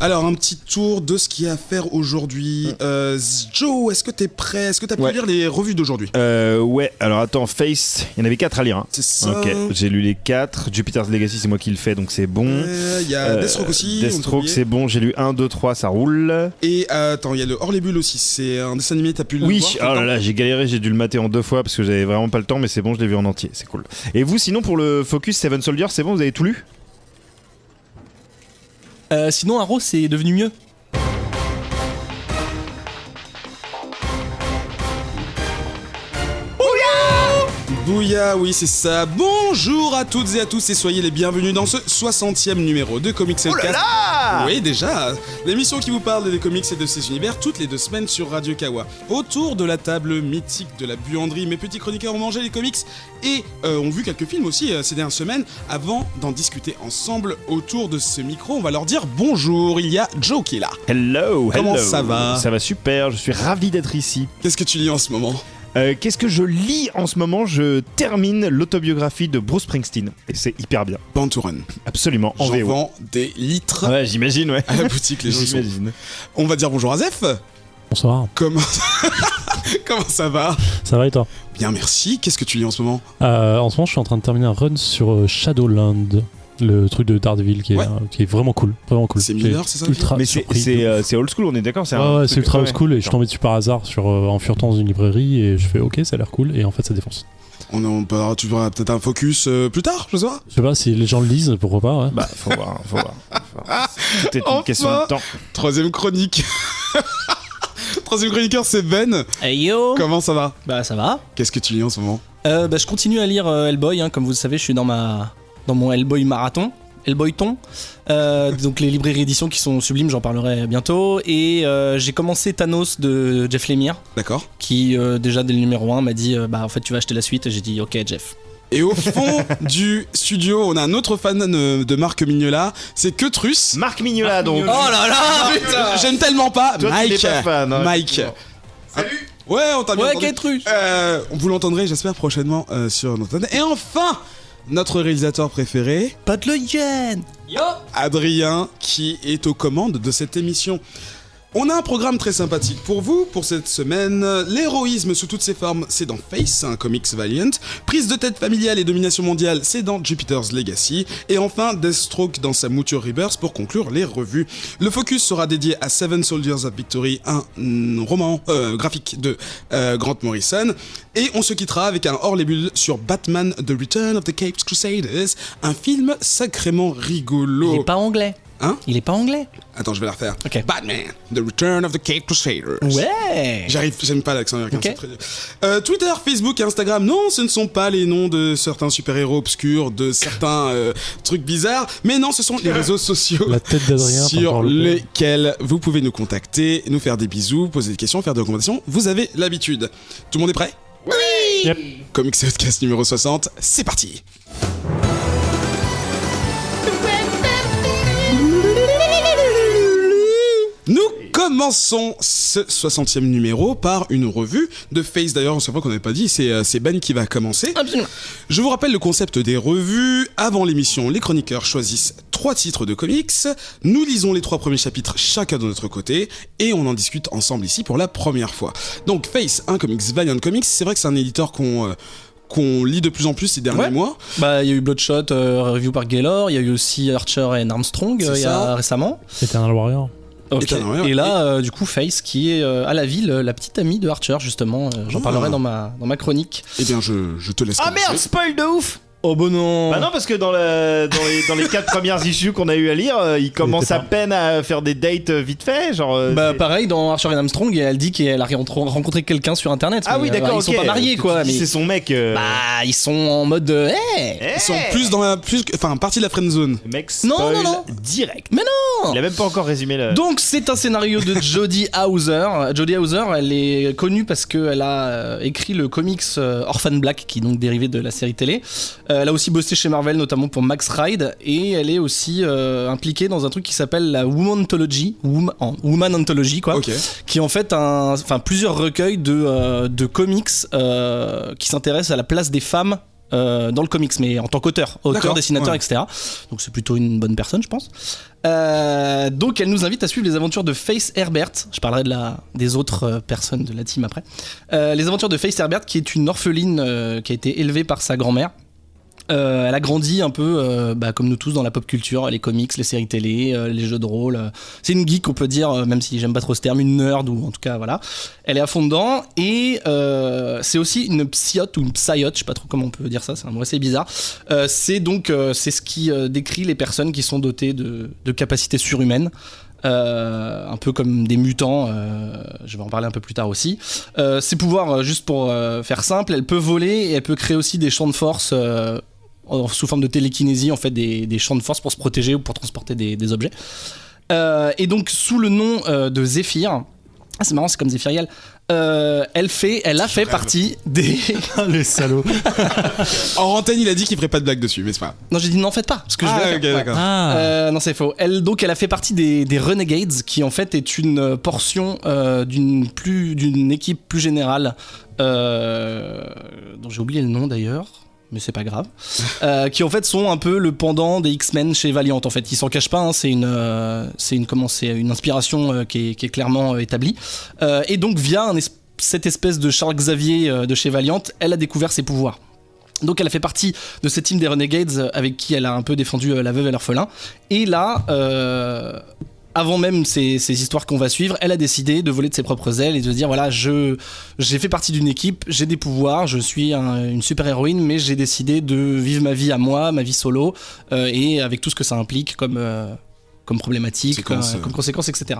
Alors, un petit tour de ce qu'il y a à faire aujourd'hui. Joe, est-ce que t'es prêt? Est-ce que t'as pu lire les revues d'aujourd'hui? Ouais, alors attends, Face, il y en avait 4 à lire. Hein. C'est ça. Ok, j'ai lu les 4. Jupiter's Legacy, c'est moi qui le fais, donc c'est bon. Il y a Deathstroke aussi. Deathstroke, c'est bon, j'ai lu 1, 2, 3, ça roule. Et attends, il y a le Hors les Bulles aussi. C'est un dessin animé, t'as pu le voir? Oui, oh là là, j'ai galéré, j'ai dû le mater en 2 fois parce que j'avais vraiment pas le temps, mais c'est bon, je l'ai vu en entier, c'est cool. Et vous, sinon, pour le Focus Seven Soldiers, c'est bon, vous avez tout lu? Sinon, Arrow, c'est devenu mieux. Bouya, oui c'est ça. Bonjour à toutes et à tous et soyez les bienvenus dans ce 60e numéro de Comics Oh là là! Oui déjà, l'émission qui vous parle des comics et de ces univers toutes les 2 semaines sur Radio Kawa. Autour de la table mythique de la buanderie, mes petits chroniqueurs ont mangé les comics et ont vu quelques films aussi ces dernières semaines. Avant d'en discuter ensemble autour de ce micro, on va leur dire bonjour. Il y a Joe qui est là. Hello, Comment ça va? Ça va super, je suis ravi d'être ici. Qu'est-ce que tu lis en ce moment? Qu'est-ce que je lis en ce moment? Je termine l'autobiographie de Bruce Springsteen et c'est hyper bien. Born to Run. Absolument, en J'en VO. vends des litres. Ouais, j'imagine, ouais. À la boutique, les gens sont... J'imagine. On va dire bonjour à Zef. Bonsoir. Comment ça va? Ça va et toi? Bien, merci. Qu'est-ce que tu lis en ce moment? En ce moment, je suis en train de terminer un run sur Shadowland, le truc de Daredevil qui est vraiment cool. Vraiment cool. C'est Miller, c'est ça? Ultra Mais surpris. c'est old school, on est d'accord? Ouais, c'est ultra old school et je suis tombé dessus par hasard en furetant dans une librairie et je fais ok, ça a l'air cool et en fait ça défonce. Tu verras peut-être un focus plus tard, je sais pas. Je sais pas si les gens le lisent, pourquoi pas. Ouais. Bah, faut voir. Tout est une question de temps. Troisième chronique. Troisième chroniqueur, c'est Ben. Hey yo. Comment ça va? Bah ça va. Qu'est-ce que tu lis en ce moment? Je continue à lire Hellboy, hein, comme vous le savez, je suis dans mon Hellboy marathon. Hellboyton, donc les librairies éditions qui sont sublimes, j'en parlerai bientôt. Et j'ai commencé Thanos de Jeff Lemire, D'accord. qui déjà dès le numéro 1 m'a dit en fait tu vas acheter la suite, et j'ai dit ok Jeff. Et au fond du studio, on a un autre fan de Marc Mignola, c'est Quetrus. Marc Mignola, donc. Oh là là, putain. J'aime tellement pas. Toi, tu n'es pas fan, hein. Mike. Salut. Ouais, on t'a bien Ouais, entendu. Quetrus. Vous l'entendrez, j'espère, prochainement sur notre antenne. Et enfin, notre réalisateur préféré, Pat le Yen. Yo. Adrien, qui est aux commandes de cette émission. On a un programme très sympathique pour vous, pour cette semaine. L'héroïsme sous toutes ses formes, c'est dans Face, un comics Valiant. Prise de tête familiale et domination mondiale, c'est dans Jupiter's Legacy. Et enfin, Deathstroke dans sa mouture Rebirth pour conclure les revues. Le focus sera dédié à Seven Soldiers of Victory, un roman graphique de Grant Morrison. Et on se quittera avec un hors les bulles sur Batman The Return of the Caped Crusaders, un film sacrément rigolo. Il est pas anglais. Hein? Il est pas anglais. Attends, je vais la refaire. Ok. Batman, The Return of the Caped Crusaders. Ouais. J'aime pas l'accent américain, Ok. c'est très dur. Twitter, Facebook et Instagram, non, ce ne sont pas les noms de certains super-héros obscurs, de certains trucs bizarres, mais non, ce sont les réseaux sociaux La tête d'Adrien. t'as sur encore le père. lesquels vous pouvez nous contacter, nous faire des bisous, poser des questions, faire des recommandations. Vous avez l'habitude. Tout le monde est prêt? Oui. Yep. Comics Podcast numéro 60, c'est parti. Nous commençons ce 60e numéro par une revue de Face. D'ailleurs, c'est vrai qu'on n'avait pas dit, c'est Ben qui va commencer. Absolument. Je vous rappelle le concept des revues. Avant l'émission, les chroniqueurs choisissent 3 titres de comics. Nous lisons les 3 premiers chapitres chacun de notre côté et on en discute ensemble ici pour la première fois. Donc Face, un comics, Valiant Comics, c'est vrai que c'est un éditeur qu'on lit de plus en plus ces derniers mois. Bah il y a eu Bloodshot, review par Gaylor, il y a eu aussi Archer et Armstrong C'est il y ça. a récemment. Eternal Warrior. Ok. Eternal Warrior. Et là du coup Face qui est à la ville, la petite amie de Archer justement, j'en parlerai dans ma chronique. Eh bien, je te laisse Ah commencer. merde, spoil de ouf! Oh bon non. Bah non, parce que dans les 4 premières issues qu'on a eu à lire, il commence à peine à faire des dates vite fait, genre. Bah pareil dans Archer et Armstrong, elle dit qu'elle a rencontré quelqu'un sur internet. Ah oui, mais, d'accord, ils sont ok. pas mariés quoi. Tu dis Mais c'est son mec. bah ils sont en mode hey. Ils sont plus dans la partie de la friend zone. Le mec Non, spoil non. direct. Mais non. Il a même pas encore résumé le. Donc c'est un scénario de Jodie Hauser. Jodie Hauser, elle est connue parce qu'elle a écrit le comics Orphan Black, qui est donc dérivé de la série télé. Elle a aussi bossé chez Marvel, notamment pour Max Ride, et elle est aussi impliquée dans un truc qui s'appelle la Womanthology, Woman Anthology quoi, Ok. qui est en fait plusieurs recueils de comics qui s'intéressent à la place des femmes dans le comics, mais en tant qu'auteur, dessinateur, ouais. etc. Donc c'est plutôt une bonne personne, je pense. Donc elle nous invite à suivre les aventures de Faith Herbert. Je parlerai des autres personnes de la team après. Les aventures de Faith Herbert, qui est une orpheline qui a été élevée par sa grand-mère. Elle a grandi un peu comme nous tous dans la pop culture, les comics, les séries télé, les jeux de rôle. C'est une geek, on peut dire, même si j'aime pas trop ce terme, une nerd, ou en tout cas voilà. Elle est à fond dedans, et c'est aussi une psyote ou une psyote, je sais pas trop comment on peut dire ça, c'est un mot assez bizarre. C'est ce qui décrit les personnes qui sont dotées de capacités surhumaines. Un peu comme des mutants, je vais en parler un peu plus tard aussi. Ses pouvoirs, juste pour faire simple, elle peut voler et elle peut créer aussi des champs de force sous forme de télékinésie, en fait, des champs de force pour se protéger ou pour transporter des objets. Et donc sous le nom de Zephyr, c'est marrant, c'est comme Zephyriel. Elle a fait partie des. Les salauds. En antenne, il a dit qu'il ferait pas de blague dessus, mais c'est pas. Non, j'ai dit n'en faites pas, parce que je vais ok, faire. d'accord. Non, c'est faux. Elle a fait partie des Renegades, qui en fait est une portion d'une équipe plus générale, dont j'ai oublié le nom d'ailleurs. Mais c'est pas grave, qui en fait sont un peu le pendant des X-Men chez Valiant. En fait, ils s'en cachent pas, hein, c'est une inspiration qui est clairement établie. Et donc via cette espèce de Charles Xavier de chez Valiant, elle a découvert ses pouvoirs. Donc elle a fait partie de cette team des Renegades avec qui elle a un peu défendu la veuve et l'orphelin. Et là, avant même ces histoires qu'on va suivre, elle a décidé de voler de ses propres ailes et de se dire voilà, j'ai fait partie d'une équipe, j'ai des pouvoirs, je suis une super héroïne, mais j'ai décidé de vivre ma vie à moi, ma vie solo, et avec tout ce que ça implique comme problématique, comme conséquence, etc.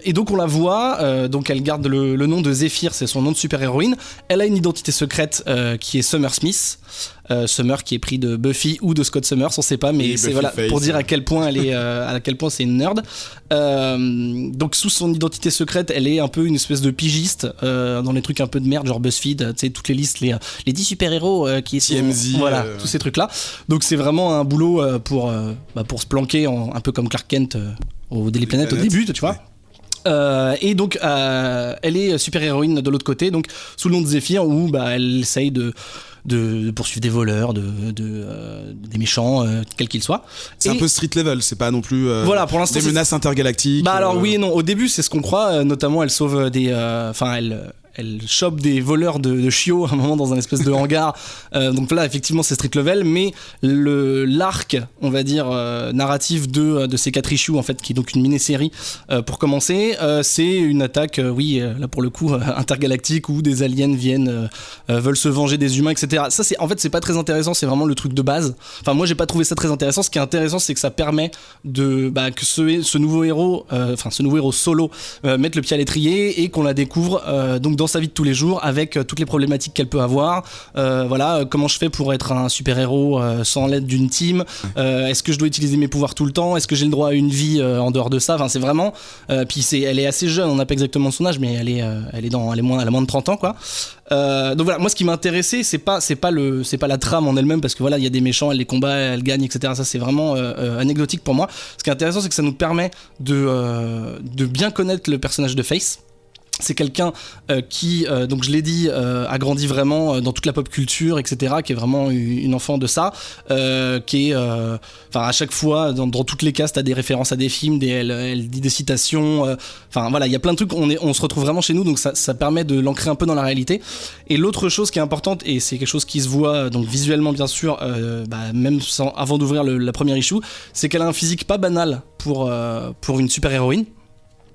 Et donc on la voit, donc elle garde le nom de Zephyr, c'est son nom de super-héroïne. Elle a une identité secrète qui est Summer Smith. Summer qui est pris de Buffy ou de Scott Summers, on sait pas, mais c'est voilà, pour dire à quel point elle est, à quel point c'est une nerd. Donc sous son identité secrète, elle est un peu une espèce de pigiste dans les trucs un peu de merde, genre BuzzFeed, tu sais, toutes les listes, les 10 super-héros qui sont, TMZ, voilà, tous ces trucs-là. Donc c'est vraiment un boulot pour se planquer un peu comme Clark Kent au Daily Planet au début, tu vois. Et donc elle est super-héroïne de l'autre côté, donc sous le nom de Zephyr, où elle essaye de poursuivre des voleurs, des méchants, quels qu'ils soient. C'est un peu street level, c'est pas non plus voilà, pour l'instant, des menaces intergalactiques. Alors oui et non, au début c'est ce qu'on croit, notamment elle sauve elle chope des voleurs de chiots à un moment dans un espèce de hangar. Donc là, effectivement, c'est street level, mais l'arc, on va dire, narratif de ces 4 issues, en fait, qui est donc une mini-série, pour commencer, c'est une attaque, là pour le coup, intergalactique, où des aliens veulent se venger des humains, etc. Ça, c'est pas très intéressant, c'est vraiment le truc de base. Enfin, moi, j'ai pas trouvé ça très intéressant. Ce qui est intéressant, c'est que ça permet que ce nouveau héros solo, mette le pied à l'étrier et qu'on la découvre, donc dans sa vie de tous les jours, avec toutes les problématiques qu'elle peut avoir. Comment je fais pour être un super-héros sans l'aide d'une team, est-ce que je dois utiliser mes pouvoirs tout le temps, est-ce que j'ai le droit à une vie en dehors de ça. Enfin, c'est vraiment puis elle est assez jeune, on n'a pas exactement son âge, mais elle a moins de 30 ans, quoi. Donc voilà, moi ce qui m'a intéressé, c'est pas la trame en elle-même, parce que voilà, il y a des méchants, elle les combat, elle gagne, etc. Ça, c'est vraiment anecdotique pour moi. Ce qui est intéressant, c'est que ça nous permet de bien connaître le personnage de Faith. C'est quelqu'un qui, donc je l'ai dit, a grandi vraiment dans toute la pop culture, etc., qui est vraiment une enfant de ça, qui est, à chaque fois, dans toutes les cases, t'as des références à des films, elle dit des citations, voilà, il y a plein de trucs, on se retrouve vraiment chez nous, donc ça permet de l'ancrer un peu dans la réalité. Et l'autre chose qui est importante, et c'est quelque chose qui se voit donc visuellement, bien sûr, même avant d'ouvrir la première issue, c'est qu'elle a un physique pas banal pour une super-héroïne.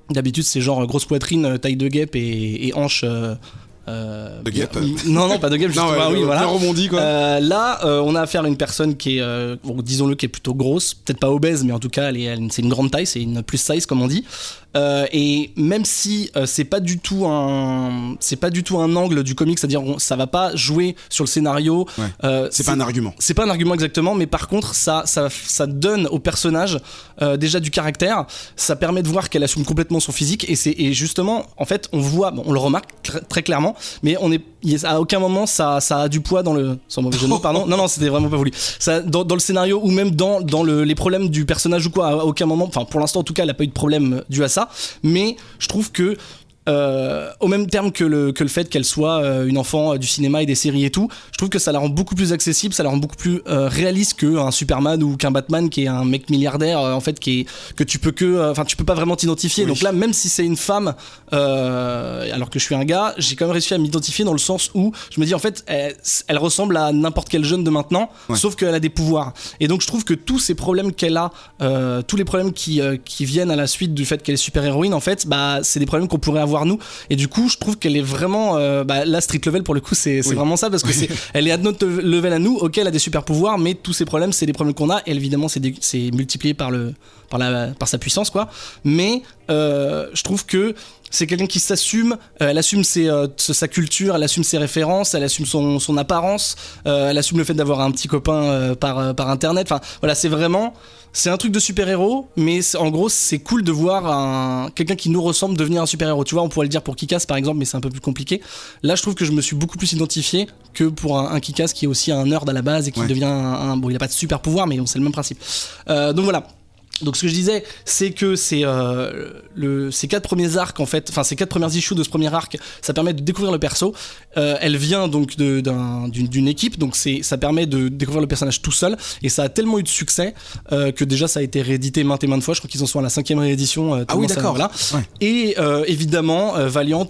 D'habitude, c'est genre grosse poitrine, taille de guêpe et hanches. De guêpe. Non, pas de guêpe, justement. Non, voilà. Bien rebondi, quoi. Là, on a affaire à une personne qui est, disons-le, qui est plutôt grosse, peut-être pas obèse, mais en tout cas, c'est une grande taille, c'est une plus size, comme on dit. Et même si c'est pas du tout un angle du comic, c'est-à-dire ça va pas jouer sur le scénario. Ouais. C'est pas un argument. C'est pas un argument exactement, mais par contre ça donne au personnage déjà du caractère. Ça permet de voir qu'elle assume complètement son physique, et justement, en fait, on le remarque très clairement, mais à aucun moment ça a du poids dans le, sans mauvais jeu de mots, pardon. Non, c'était vraiment pas voulu. Ça, dans le scénario ou même dans les problèmes du personnage ou quoi, à aucun moment, enfin pour l'instant en tout cas, elle a pas eu de problème dû à ça. Mais je trouve que au même terme que le fait qu'elle soit une enfant du cinéma et des séries et tout. Je trouve que ça la rend beaucoup plus accessible, ça la rend beaucoup plus réaliste qu'un Superman ou qu'un Batman qui est un mec milliardaire en fait que tu peux tu peux pas vraiment t'identifier. Oui. Donc là, même si c'est une femme, alors que je suis un gars, j'ai quand même réussi à m'identifier dans le sens où je me dis en fait, elle ressemble à n'importe quel jeune de maintenant, sauf qu'elle a des pouvoirs. Et donc je trouve que tous ces problèmes qu'elle a, tous les problèmes qui viennent à la suite du fait qu'elle est super héroïne, en fait, bah c'est des problèmes qu'on pourrait avoir nous. Et du coup, je trouve qu'elle est vraiment, la street level pour le coup, c'est vraiment ça parce que elle est à notre level à nous. Ok, elle a des super pouvoirs, mais tous ces problèmes, c'est des problèmes qu'on a. Et évidemment, c'est multiplié par sa puissance, quoi. Mais je trouve que c'est quelqu'un qui s'assume, elle assume sa culture, elle assume ses références, elle assume son apparence, elle assume le fait d'avoir un petit copain par internet. Enfin voilà, c'est un truc de super-héros, mais en gros c'est cool de voir quelqu'un qui nous ressemble devenir un super-héros. Tu vois, on pourrait le dire pour Kick-Ass par exemple, mais c'est un peu plus compliqué. Là je trouve que je me suis beaucoup plus identifié que pour un Kick-Ass qui est aussi un nerd à la base et qui devient bon, il a pas de super pouvoir, mais bon, c'est le même principe. Donc voilà. Donc ce que je disais, c'est que ces 4 premiers arcs en fait, enfin ces 4 premières issues de ce premier arc, ça permet de découvrir le perso. Elle vient donc d'une équipe, donc ça permet de découvrir le personnage tout seul, et ça a tellement eu de succès que déjà ça a été réédité maintes et maintes fois. Je crois qu'ils en sont à la 5e réédition. Ah oui, d'accord. Voilà. Ouais. Et évidemment, Valiant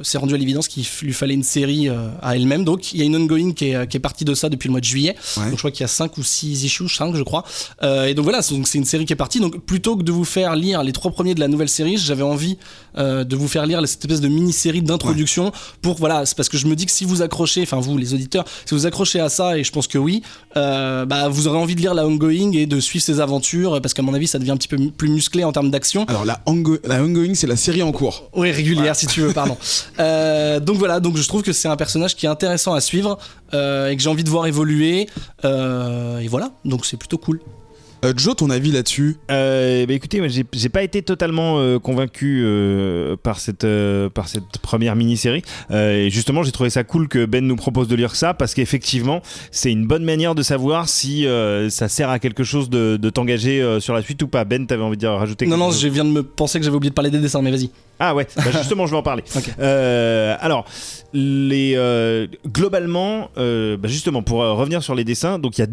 s'est rendu à l'évidence qu'il lui fallait une série à elle-même. Donc il y a une ongoing qui est partie de ça depuis le mois de juillet. Ouais. Donc je crois qu'il y a 5 ou 6 issues, 5 je crois. Et donc voilà, donc c'est une série qui est partie. Donc plutôt que de vous faire lire les 3 premiers de la nouvelle série, j'avais envie de vous faire lire cette espèce de mini-série d'introduction pour c'est parce que je me dis que si vous accrochez, enfin vous les auditeurs, si vous accrochez à ça, et je pense que oui, vous aurez envie de lire la ongoing et de suivre ses aventures, parce qu'à mon avis ça devient un petit peu plus musclé en termes d'action. Alors la ongoing c'est la série en cours. Oui, régulière si tu veux, pardon. Donc voilà, donc je trouve que c'est un personnage qui est intéressant à suivre et que j'ai envie de voir évoluer, et voilà, donc c'est plutôt cool. Joe, ton avis là-dessus? Écoutez, moi, j'ai pas été totalement convaincu par cette première mini-série. Et justement, j'ai trouvé ça cool que Ben nous propose de lire ça, parce qu'effectivement, c'est une bonne manière de savoir si ça sert à quelque chose de t'engager sur la suite ou pas. Ben, t'avais envie de rajouter quelque chose? Non, je viens de me penser que j'avais oublié de parler des dessins, mais vas-y. Ah ouais, justement je vais en parler. Okay. Alors, globalement, justement pour revenir sur les dessins, donc il y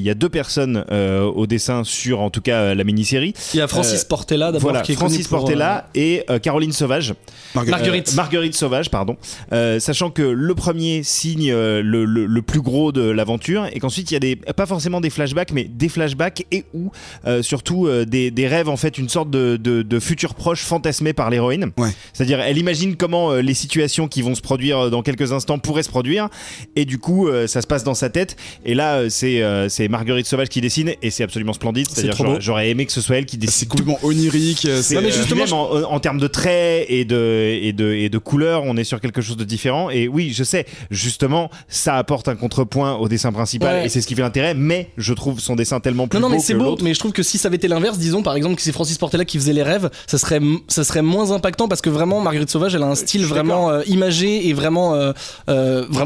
a deux personnes au dessin sur en tout cas la mini-série. Il y a Francis Portela d'abord, voilà, qui est Francis Portela et Caroline Sauvage. Marguerite Sauvage, pardon. Sachant que le premier signe le plus gros de l'aventure, et qu'ensuite il y a pas forcément des flashbacks, mais des flashbacks et ou surtout des rêves, en fait, une sorte de futur proche fantasmé par l'héroïne. Ouais. C'est-à-dire elle imagine comment les situations qui vont se produire dans quelques instants pourraient se produire, et du coup ça se passe dans sa tête, et là c'est Marguerite Sauvage qui dessine, et c'est absolument splendide. C'est-à-dire j'aurais aimé que ce soit elle qui dessine. C'est complètement onirique. Mais justement, même en termes de traits et de couleurs, on est sur quelque chose de différent. Et oui, je sais, justement, ça apporte un contrepoint au dessin principal, et c'est ce qui fait l'intérêt. Mais je trouve son dessin tellement plus beau mais c'est que beau, l'autre. mais je trouve que si ça avait été l'inverse, disons par exemple que c'est Francis Portela qui faisait les rêves, ça serait moins impactant, parce que vraiment Marguerite Sauvage, elle a un style vraiment imagé, et vraiment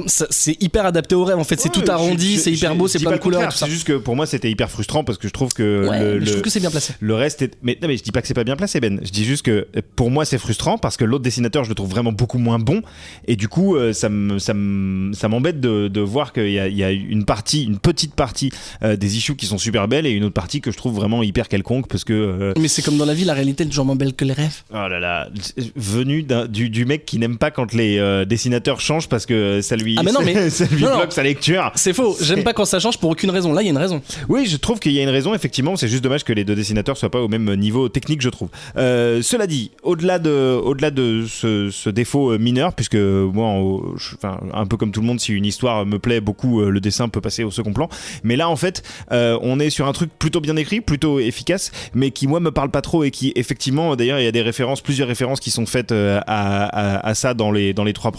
c'est hyper adapté aux rêves. En fait, c'est tout arrondi, c'est hyper beau, c'est plein de couleurs. C'est juste que pour moi c'était hyper frustrant, parce que je trouve que je trouve que c'est bien placé. Le reste est... mais je dis pas que c'est pas bien placé, Ben. Je dis juste que pour moi c'est frustrant, parce que l'autre dessinateur, je le trouve vraiment beaucoup moins bon, et du coup ça m'embête de voir qu'il y a une petite partie des issues qui sont super belles, et une autre partie que je trouve vraiment hyper quelconque, parce que mais c'est comme dans la vie, la réalité est toujours moins belle que les rêves. Oh là là, venu du mec qui n'aime pas quand les dessinateurs changent, parce que ça lui bloque sa lecture. C'est faux, j'aime pas quand ça change pour aucune raison. Là il y a une raison. Oui, je trouve qu'il y a une raison, effectivement. C'est juste dommage que les deux dessinateurs soient pas au même niveau technique, je trouve. Cela dit, au-delà de ce défaut mineur, puisque moi, un peu comme tout le monde, si une histoire me plaît beaucoup, le dessin peut passer au second plan. Mais là, en fait, on est sur un truc plutôt bien écrit, plutôt efficace, mais qui, moi, me parle pas trop, et qui, effectivement, d'ailleurs, il y a plusieurs références qui sont faites à ça dans les 3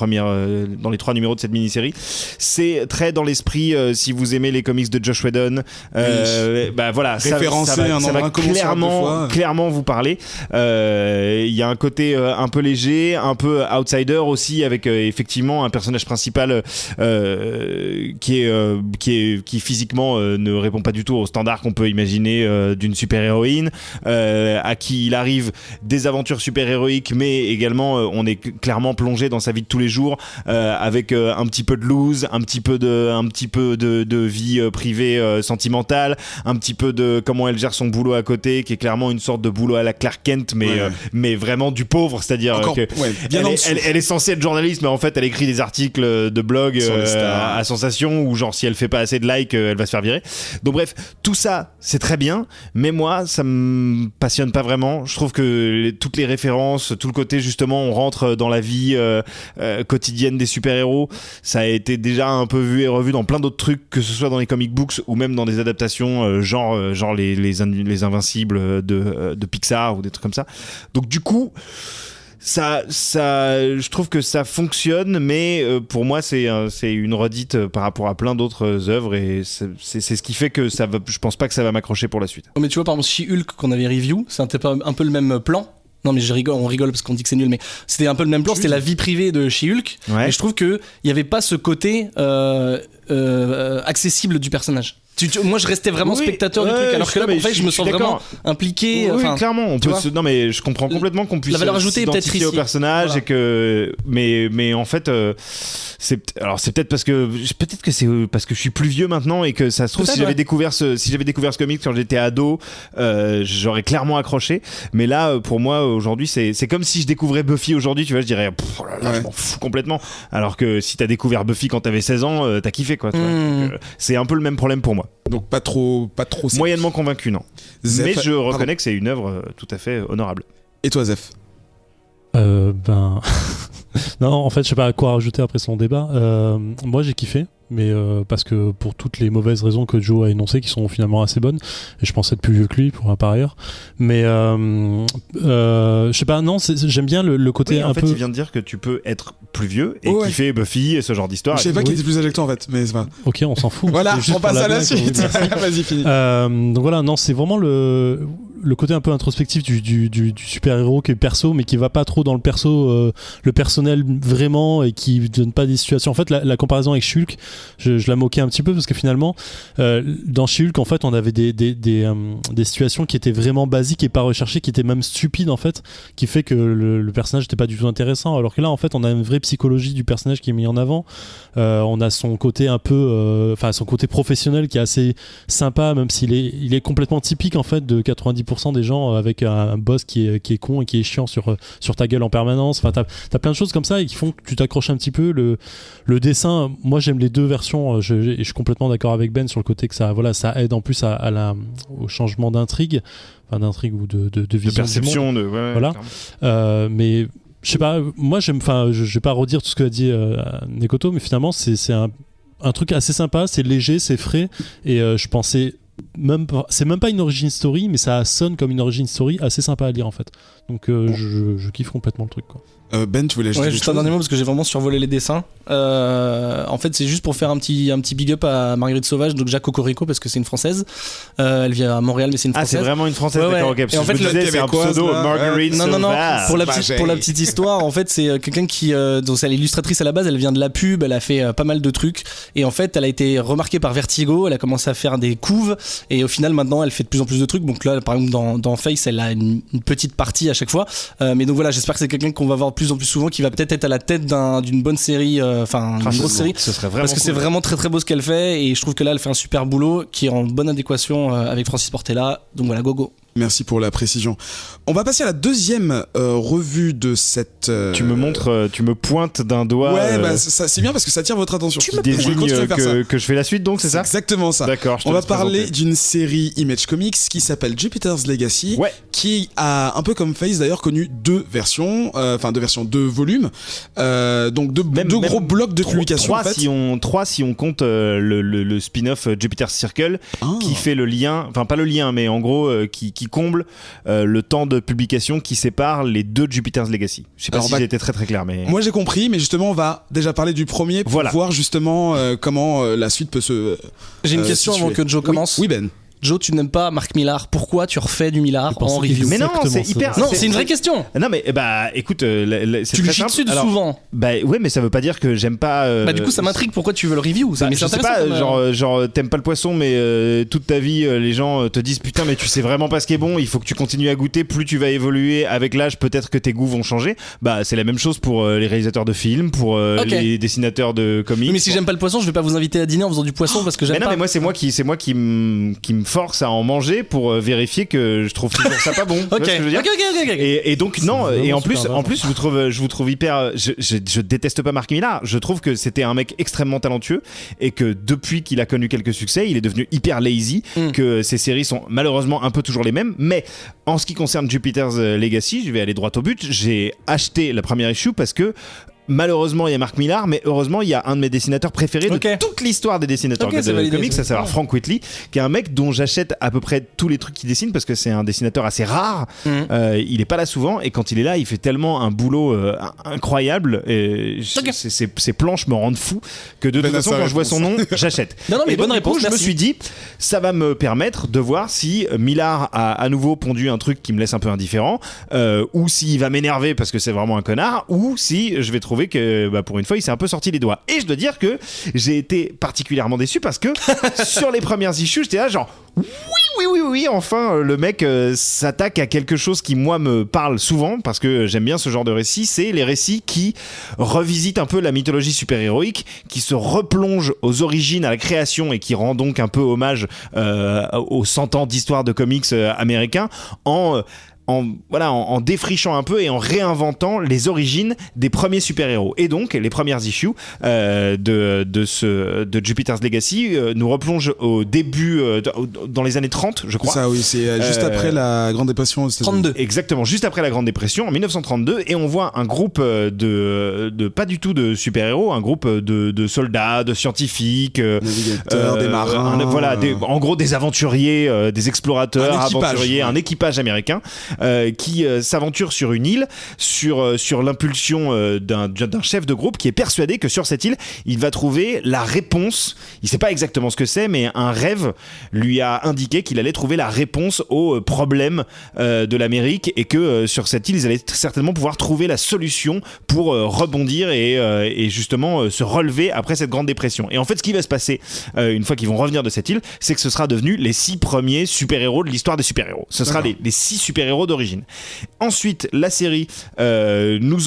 numéros de cette mini-série. C'est très dans l'esprit, si vous aimez les comics de Josh Whedon, voilà, ça va clairement vous parler. Il y a un côté un peu léger, un peu outsider aussi, avec effectivement un personnage principal qui physiquement ne répond pas du tout aux standards qu'on peut imaginer d'une super-héroïne, à qui il arrive des aventures super super héroïque, mais également on est clairement plongé dans sa vie de tous les jours, avec un petit peu de loose, un petit peu de vie privée sentimentale, un petit peu de comment elle gère son boulot à côté, qui est clairement une sorte de boulot à la Clark Kent, mais vraiment du pauvre, c'est-à-dire elle est censée être journaliste, mais en fait elle écrit des articles de blog à sensation, ou genre si elle fait pas assez de likes, elle va se faire virer. Donc bref, tout ça c'est très bien, mais moi ça me passionne pas vraiment. Je trouve que toutes les références, tout le côté justement on rentre dans la vie quotidienne des super-héros, ça a été déjà un peu vu et revu dans plein d'autres trucs, que ce soit dans les comic books ou même dans des adaptations genre les Invincibles de Pixar ou des trucs comme ça. Donc du coup ça, je trouve que ça fonctionne, mais pour moi c'est une redite par rapport à plein d'autres œuvres, et c'est ce qui fait que je pense pas que ça va m'accrocher pour la suite. Mais tu vois, par exemple, She-Hulk qu'on avait review, c'est un peu le même plan. Non mais on rigole parce qu'on dit que c'est nul, mais c'était un peu le même plan, c'était la vie privée de She-Hulk, et je trouve qu'il n'y avait pas ce côté accessible du personnage. Moi je restais vraiment spectateur du truc, alors que là en fait je me sens vraiment impliqué. Oui, clairement, on peut non mais je comprends complètement qu'on puisse s'identifier au personnage, voilà. Et que mais en fait c'est peut-être parce que je suis plus vieux maintenant, et que ça se trouve si j'avais découvert ce comic quand j'étais ado, j'aurais clairement accroché. Mais là pour moi aujourd'hui c'est comme si je découvrais Buffy aujourd'hui, tu vois, je dirais je m'en fous complètement, alors que si t'as découvert Buffy quand t'avais 16 ans, t'as kiffé quoi, tu vois. Donc, c'est un peu le même problème pour moi. Donc pas trop moyennement convaincu, non. Zef, mais je reconnais que c'est une œuvre tout à fait honorable. Et toi Zef? Non, en fait je sais pas à quoi rajouter après son débat. Moi j'ai kiffé, mais parce que pour toutes les mauvaises raisons que Joe a énoncées, qui sont finalement assez bonnes, et je pense être plus vieux que lui par ailleurs, mais je sais pas, non, j'aime bien le côté en fait, peu. Il vient de dire que tu peux être plus vieux et kiffer Buffy et ce genre d'histoire. Je sais pas qu'il était plus âgé que toi en fait, mais c'est pas. Ok, on s'en fout. Voilà, on passe à la suite. Vas-y, finis. Donc voilà, non, c'est vraiment le côté un peu introspectif du super-héros qui est perso, mais qui va pas trop dans le perso, le personnel vraiment, et qui donne pas des situations. En fait, la comparaison avec Shulk, je la moquais un petit peu, parce que finalement dans She-Hulk en fait on avait des situations qui étaient vraiment basiques et pas recherchées, qui étaient même stupides en fait, qui fait que le personnage n'était pas du tout intéressant, alors que là en fait on a une vraie psychologie du personnage qui est mis en avant. On a son côté un peu son côté professionnel qui est assez sympa, même s'il est complètement typique en fait de 90% des gens, avec un boss qui est con et qui est chiant sur ta gueule en permanence. Enfin t'as plein de choses comme ça et qui font que tu t'accroches un petit peu. Le dessin, moi j'aime les deux versions, et je suis complètement d'accord avec Ben sur le côté que ça aide en plus au changement d'intrigue ou de vision, de perception, voilà. Mais je sais pas, moi je vais pas redire tout ce que a dit Nekoto, mais finalement c'est un truc assez sympa, c'est léger, c'est frais, et je pensais c'est même pas une origin story, mais ça sonne comme une origin story assez sympa à lire en fait. Donc je kiffe complètement le truc quoi. Ben, tu voulais juste un dernier mot parce que j'ai vraiment survolé les dessins. En fait, c'est juste pour faire un petit big up à Marguerite Sauvage, donc Jacques Cocorico, parce que c'est une française. Elle vient à Montréal, mais c'est une française. Ah, c'est vraiment une française, d'accord, ok. Et en fait, c'est un pseudo, Marguerite Sauvage. Non. Pour la petite histoire, en fait, c'est quelqu'un qui, donc c'est l'illustratrice à la base. Elle vient de la pub, elle a fait pas mal de trucs. Et en fait, elle a été remarquée par Vertigo. Elle a commencé à faire des couves. Et au final, maintenant, elle fait de plus en plus de trucs. Donc là, par exemple, dans Face, elle a une petite partie à chaque fois. Mais donc voilà, j'espère que c'est quelqu'un qu'on va voir de plus en plus souvent, qui va peut-être être à la tête d'une bonne série, d'une grosse série. Ce serait vraiment parce que cool. c'est vraiment très très beau ce qu'elle fait, et je trouve que là elle fait un super boulot qui est en bonne adéquation avec Francis Portela. Donc voilà, go. Merci pour la précision. On va passer à la deuxième revue de cette. Tu me pointes d'un doigt. Ouais, ça, c'est bien parce que ça attire votre attention. Tu désignes que je fais la suite, donc c'est ça ? Exactement ça. D'accord. On va parler d'une série Image Comics qui s'appelle Jupiter's Legacy, qui a un peu comme Face d'ailleurs connu deux volumes, donc deux gros blocs de publication. Trois si on compte le spin-off Jupiter's Circle, qui fait le lien, enfin pas le lien, mais en gros qui comble le temps de publication qui sépare les deux Jupiter's Legacy. Je sais pas si j'ai été très très clair, mais moi j'ai compris, mais justement on va déjà parler du premier pour voir justement comment la suite peut se. J'ai une question avant que Joe commence. Oui Ben. Joe, tu n'aimes pas Mark Millar, pourquoi tu refais du Millar en review? Mais non, c'est Exactement hyper. ça. Non, c'est une vraie question. Non, mais écoute, c'est Tu le très chies simple. dessus Alors, souvent. Ouais, mais ça veut pas dire que j'aime pas. Du coup, ça m'intrigue pourquoi tu veux le review. Mais Je c'est sais pas, intéressant. genre t'aimes pas le poisson, mais toute ta vie les gens te disent putain, mais tu sais vraiment pas ce qui est bon. Il faut que tu continues à goûter. Plus tu vas évoluer avec l'âge, peut-être que tes goûts vont changer. C'est la même chose pour les réalisateurs de films, pour les dessinateurs de comics. Mais si j'aime pas le poisson, je vais pas vous inviter à dîner en faisant du poisson parce que j'aime Mais non, pas. mais moi c'est moi qui me force à en manger pour vérifier que je trouve toujours ça pas bon. Tu vois Ok, ce que je veux dire ok. Et donc non, C'est et en vraiment plus super je vous trouve hyper je déteste pas Mark Millar. Je trouve que c'était un mec extrêmement talentueux et que depuis qu'il a connu quelques succès, il est devenu hyper lazy, que ses séries sont malheureusement un peu toujours les mêmes. Mais en ce qui concerne Jupiter's Legacy, je vais aller droit au but. J'ai acheté la première issue parce que malheureusement il y a Mark Millar, mais heureusement il y a un de mes dessinateurs préférés de toute l'histoire des dessinateurs Ok, c'est de validé, comics, c'est à savoir validé. Frank Whiteley, qui est un mec dont j'achète à peu près tous les trucs qu'il dessine parce que c'est un dessinateur assez rare. Il est pas là souvent et quand il est là il fait tellement un boulot incroyable et ses planches me rendent fou que de toute façon quand je vois son nom j'achète. Non, mais Et donc, bonne du coup, réponse, je me merci. suis dit ça va me permettre de voir si Millar a à nouveau pondu un truc qui me laisse un peu indifférent, ou s'il va m'énerver parce que c'est vraiment un connard, ou si je vais trouver que pour une fois il s'est un peu sorti les doigts. Et je dois dire que j'ai été particulièrement déçu parce que sur les premières issues j'étais là genre oui, enfin le mec s'attaque à quelque chose qui moi me parle souvent parce que j'aime bien ce genre de récits, c'est les récits qui revisitent un peu la mythologie super-héroïque, qui se replongent aux origines, à la création et qui rend donc un peu hommage aux 100 ans d'histoire de comics américains en défrichant un peu et en réinventant les origines des premiers super-héros. Et donc, les premières issues de Jupiter's Legacy nous replongent au début, dans les années 30, je crois. Ça, oui, c'est juste après la Grande Dépression aux États-Unis. 32. Exactement, juste après la Grande Dépression, en 1932, et on voit un groupe de pas du tout de super-héros, un groupe de soldats, de scientifiques, navigateurs, des marins. En gros des aventuriers, des explorateurs, Un équipage, aventuriers, ouais. un équipage américain qui s'aventure sur une île sur l'impulsion d'un chef de groupe qui est persuadé que sur cette île il va trouver la réponse. Il sait pas exactement ce que c'est, mais un rêve lui a indiqué qu'il allait trouver la réponse aux problèmes de l'Amérique et que sur cette île ils allaient certainement pouvoir trouver la solution pour rebondir et justement se relever après cette grande dépression. Et en fait ce qui va se passer une fois qu'ils vont revenir de cette île, c'est que ce sera devenu les 6 premiers super-héros de l'histoire des super-héros. Ce sera les 6 super-héros d'origine. Ensuite, la série nous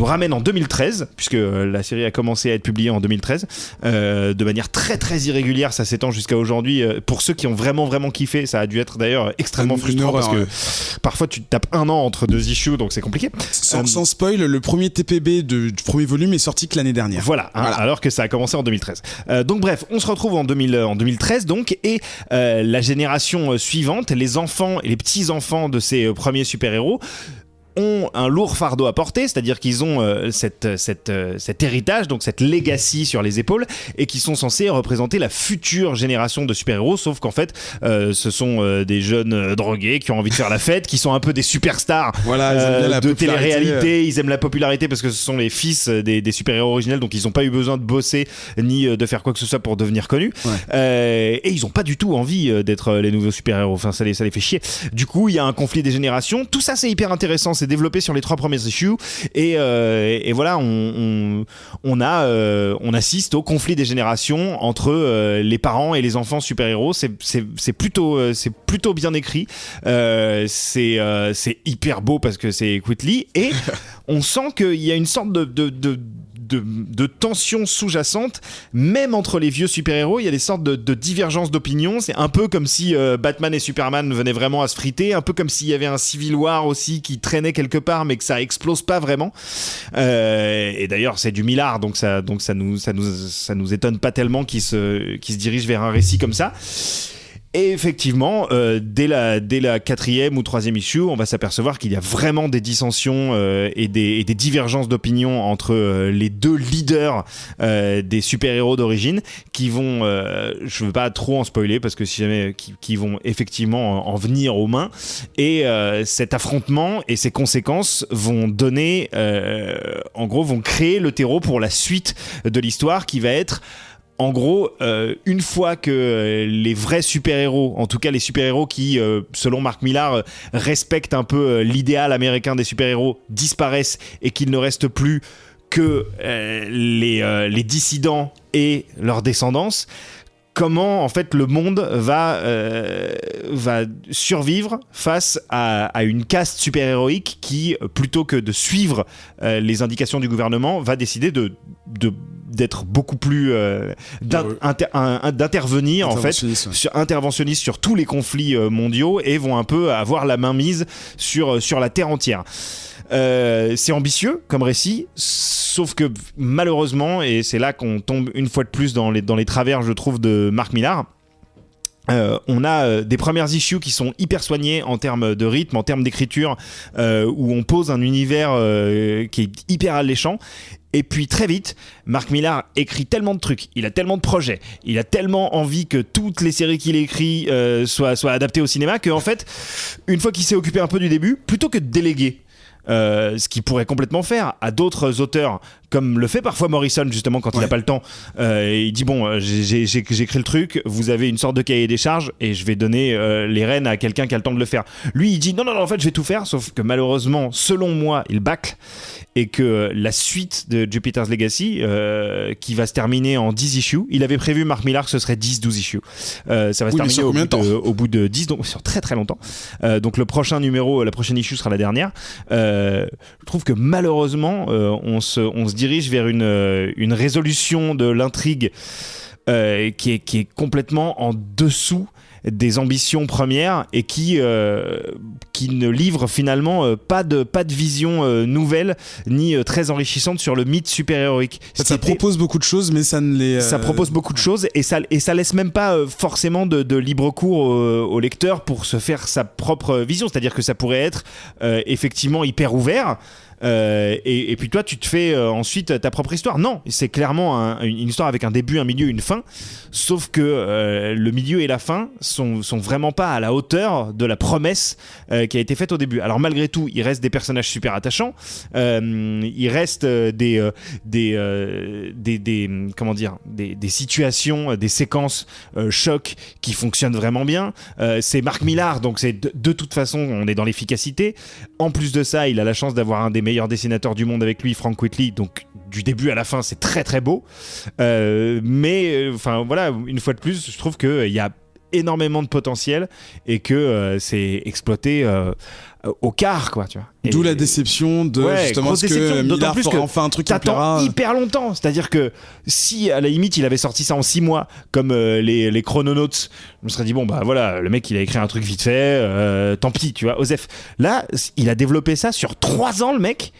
ramène en 2013, puisque la série a commencé à être publiée en 2013, de manière très très irrégulière, ça s'étend jusqu'à aujourd'hui. Pour ceux qui ont vraiment kiffé, ça a dû être d'ailleurs extrêmement frustrant parce que parfois tu te tapes un an entre 2 issues, donc c'est compliqué. Sans spoil, le premier TPB du premier volume est sorti que l'année dernière. Voilà. Alors que ça a commencé en 2013. Donc bref, on se retrouve en 2013 donc, et la génération suivante, les enfants et les petits-enfants de ces premiers super-héros ont un lourd fardeau à porter, c'est-à-dire qu'ils ont cet héritage, donc cette legacy sur les épaules, et qui sont censés représenter la future génération de super-héros, sauf qu'en fait ce sont des jeunes drogués qui ont envie de faire la fête, qui sont un peu des superstars Voilà, ils aiment bien la de popularité. télé-réalité, ils aiment la popularité parce que ce sont les fils des super-héros originels, donc ils n'ont pas eu besoin de bosser ni de faire quoi que ce soit pour devenir connus, et ils n'ont pas du tout envie d'être les nouveaux super-héros, enfin ça les fait chier. Du coup il y a un conflit des générations, tout ça c'est hyper intéressant, c'est développé sur les 3 premiers issues et voilà on assiste au conflit des générations entre les parents et les enfants super-héros. C'est plutôt bien écrit, c'est hyper beau parce que c'est Whitley et on sent qu'il y a une sorte de tension sous-jacente, même entre les vieux super-héros, il y a des sortes de divergences d'opinion. C'est un peu comme si Batman et Superman venaient vraiment à se friter, un peu comme s'il y avait un Civil War aussi qui traînait quelque part, mais que ça explose pas vraiment. Et d'ailleurs, c'est du Millar, donc ça nous étonne pas tellement qu'il se dirige vers un récit comme ça. Et effectivement, dès la 4e ou 3e issue, on va s'apercevoir qu'il y a vraiment des dissensions et des divergences d'opinion entre les 2 leaders des super-héros d'origine qui vont, je veux pas trop en spoiler parce que si jamais, qui vont effectivement en venir aux mains. Et cet affrontement et ses conséquences vont donner, en gros, vont créer le terreau pour la suite de l'histoire qui va être En gros, une fois que les vrais super-héros, en tout cas les super-héros qui, selon Mark Millar, respectent un peu l'idéal américain des super-héros, disparaissent et qu'il ne reste plus que les dissidents et leur descendance, comment en fait le monde va survivre face à une caste super-héroïque qui, plutôt que de suivre les indications du gouvernement, va décider d'être beaucoup plus d'intervenir en fait, interventionniste sur tous les conflits mondiaux, et vont un peu avoir la main mise sur la terre entière. C'est ambitieux comme récit, sauf que malheureusement, et c'est là qu'on tombe une fois de plus dans les travers, je trouve, de Mark Millar, on a des premières issues qui sont hyper soignées en termes de rythme, en termes d'écriture, où on pose un univers qui est hyper alléchant. Et puis très vite, Mark Millar écrit tellement de trucs, il a tellement de projets, il a tellement envie que toutes les séries qu'il écrit soient adaptées au cinéma, qu'en fait, une fois qu'il s'est occupé un peu du début, plutôt que de déléguer ce qu'il pourrait complètement faire à d'autres auteurs, comme le fait parfois Morrison justement quand il n'a pas le temps, il dit bon, j'ai écrit le truc, vous avez une sorte de cahier des charges et je vais donner les rênes à quelqu'un qui a le temps de le faire. Lui il dit non en fait je vais tout faire, sauf que malheureusement selon moi il bâcle, et que la suite de Jupiter's Legacy qui va se terminer en 10 issues, il avait prévu Mark Millar que ce serait 10-12 issues, ça va se terminer au bout de 10, donc sur très très longtemps, donc le prochain numéro, la prochaine issue sera la dernière. Je trouve que malheureusement on se dirige vers une résolution de l'intrigue qui est complètement en dessous des ambitions premières, et qui ne livre finalement pas de vision nouvelle ni très enrichissante sur le mythe super-héroïque. Ça propose beaucoup de choses, mais ça ne les... Ça propose beaucoup de choses, et ça laisse même pas forcément de libre cours au lecteur pour se faire sa propre vision. C'est-à-dire que ça pourrait être effectivement hyper ouvert, et puis toi tu te fais ensuite ta propre histoire. Non, c'est clairement une histoire avec un début, un milieu, une fin, sauf que le milieu et la fin sont vraiment pas à la hauteur de la promesse qui a été faite au début. Alors malgré tout, il reste des personnages super attachants, il reste des situations, des séquences chocs qui fonctionnent vraiment bien. C'est Mark Millar, donc c'est de toute façon on est dans l'efficacité. En plus de ça, il a la chance d'avoir un des meilleurs dessinateurs du monde avec lui, Frank Whiteley, donc du début à la fin c'est très très beau, mais enfin voilà, une fois de plus je trouve qu'il y a énormément de potentiel et que c'est exploité au quart, quoi, tu vois. D'où la déception de justement ce que Millar fera enfin un truc qui plaira. Hyper longtemps, c'est-à-dire que si à la limite il avait sorti ça en 6 mois comme les Chrononauts, je me serais dit bon bah voilà, le mec il a écrit un truc vite fait, tant pis, tu vois, Osef. Là il a développé ça sur 3 ans, le mec.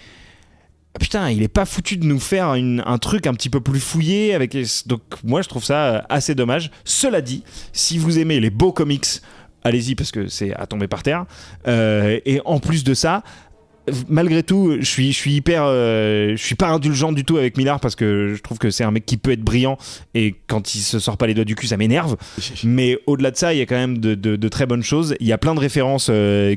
Putain, il est pas foutu de nous faire un truc un petit peu plus fouillé avec... Donc moi je trouve ça assez dommage. Cela dit, si vous aimez les beaux comics, allez-y parce que c'est à tomber par terre, et en plus de ça, malgré tout, je suis pas indulgent du tout avec Millar, parce que je trouve que c'est un mec qui peut être brillant, et quand il se sort pas les doigts du cul ça m'énerve. Mais au-delà de ça, il y a quand même de très bonnes choses. Il y a plein de références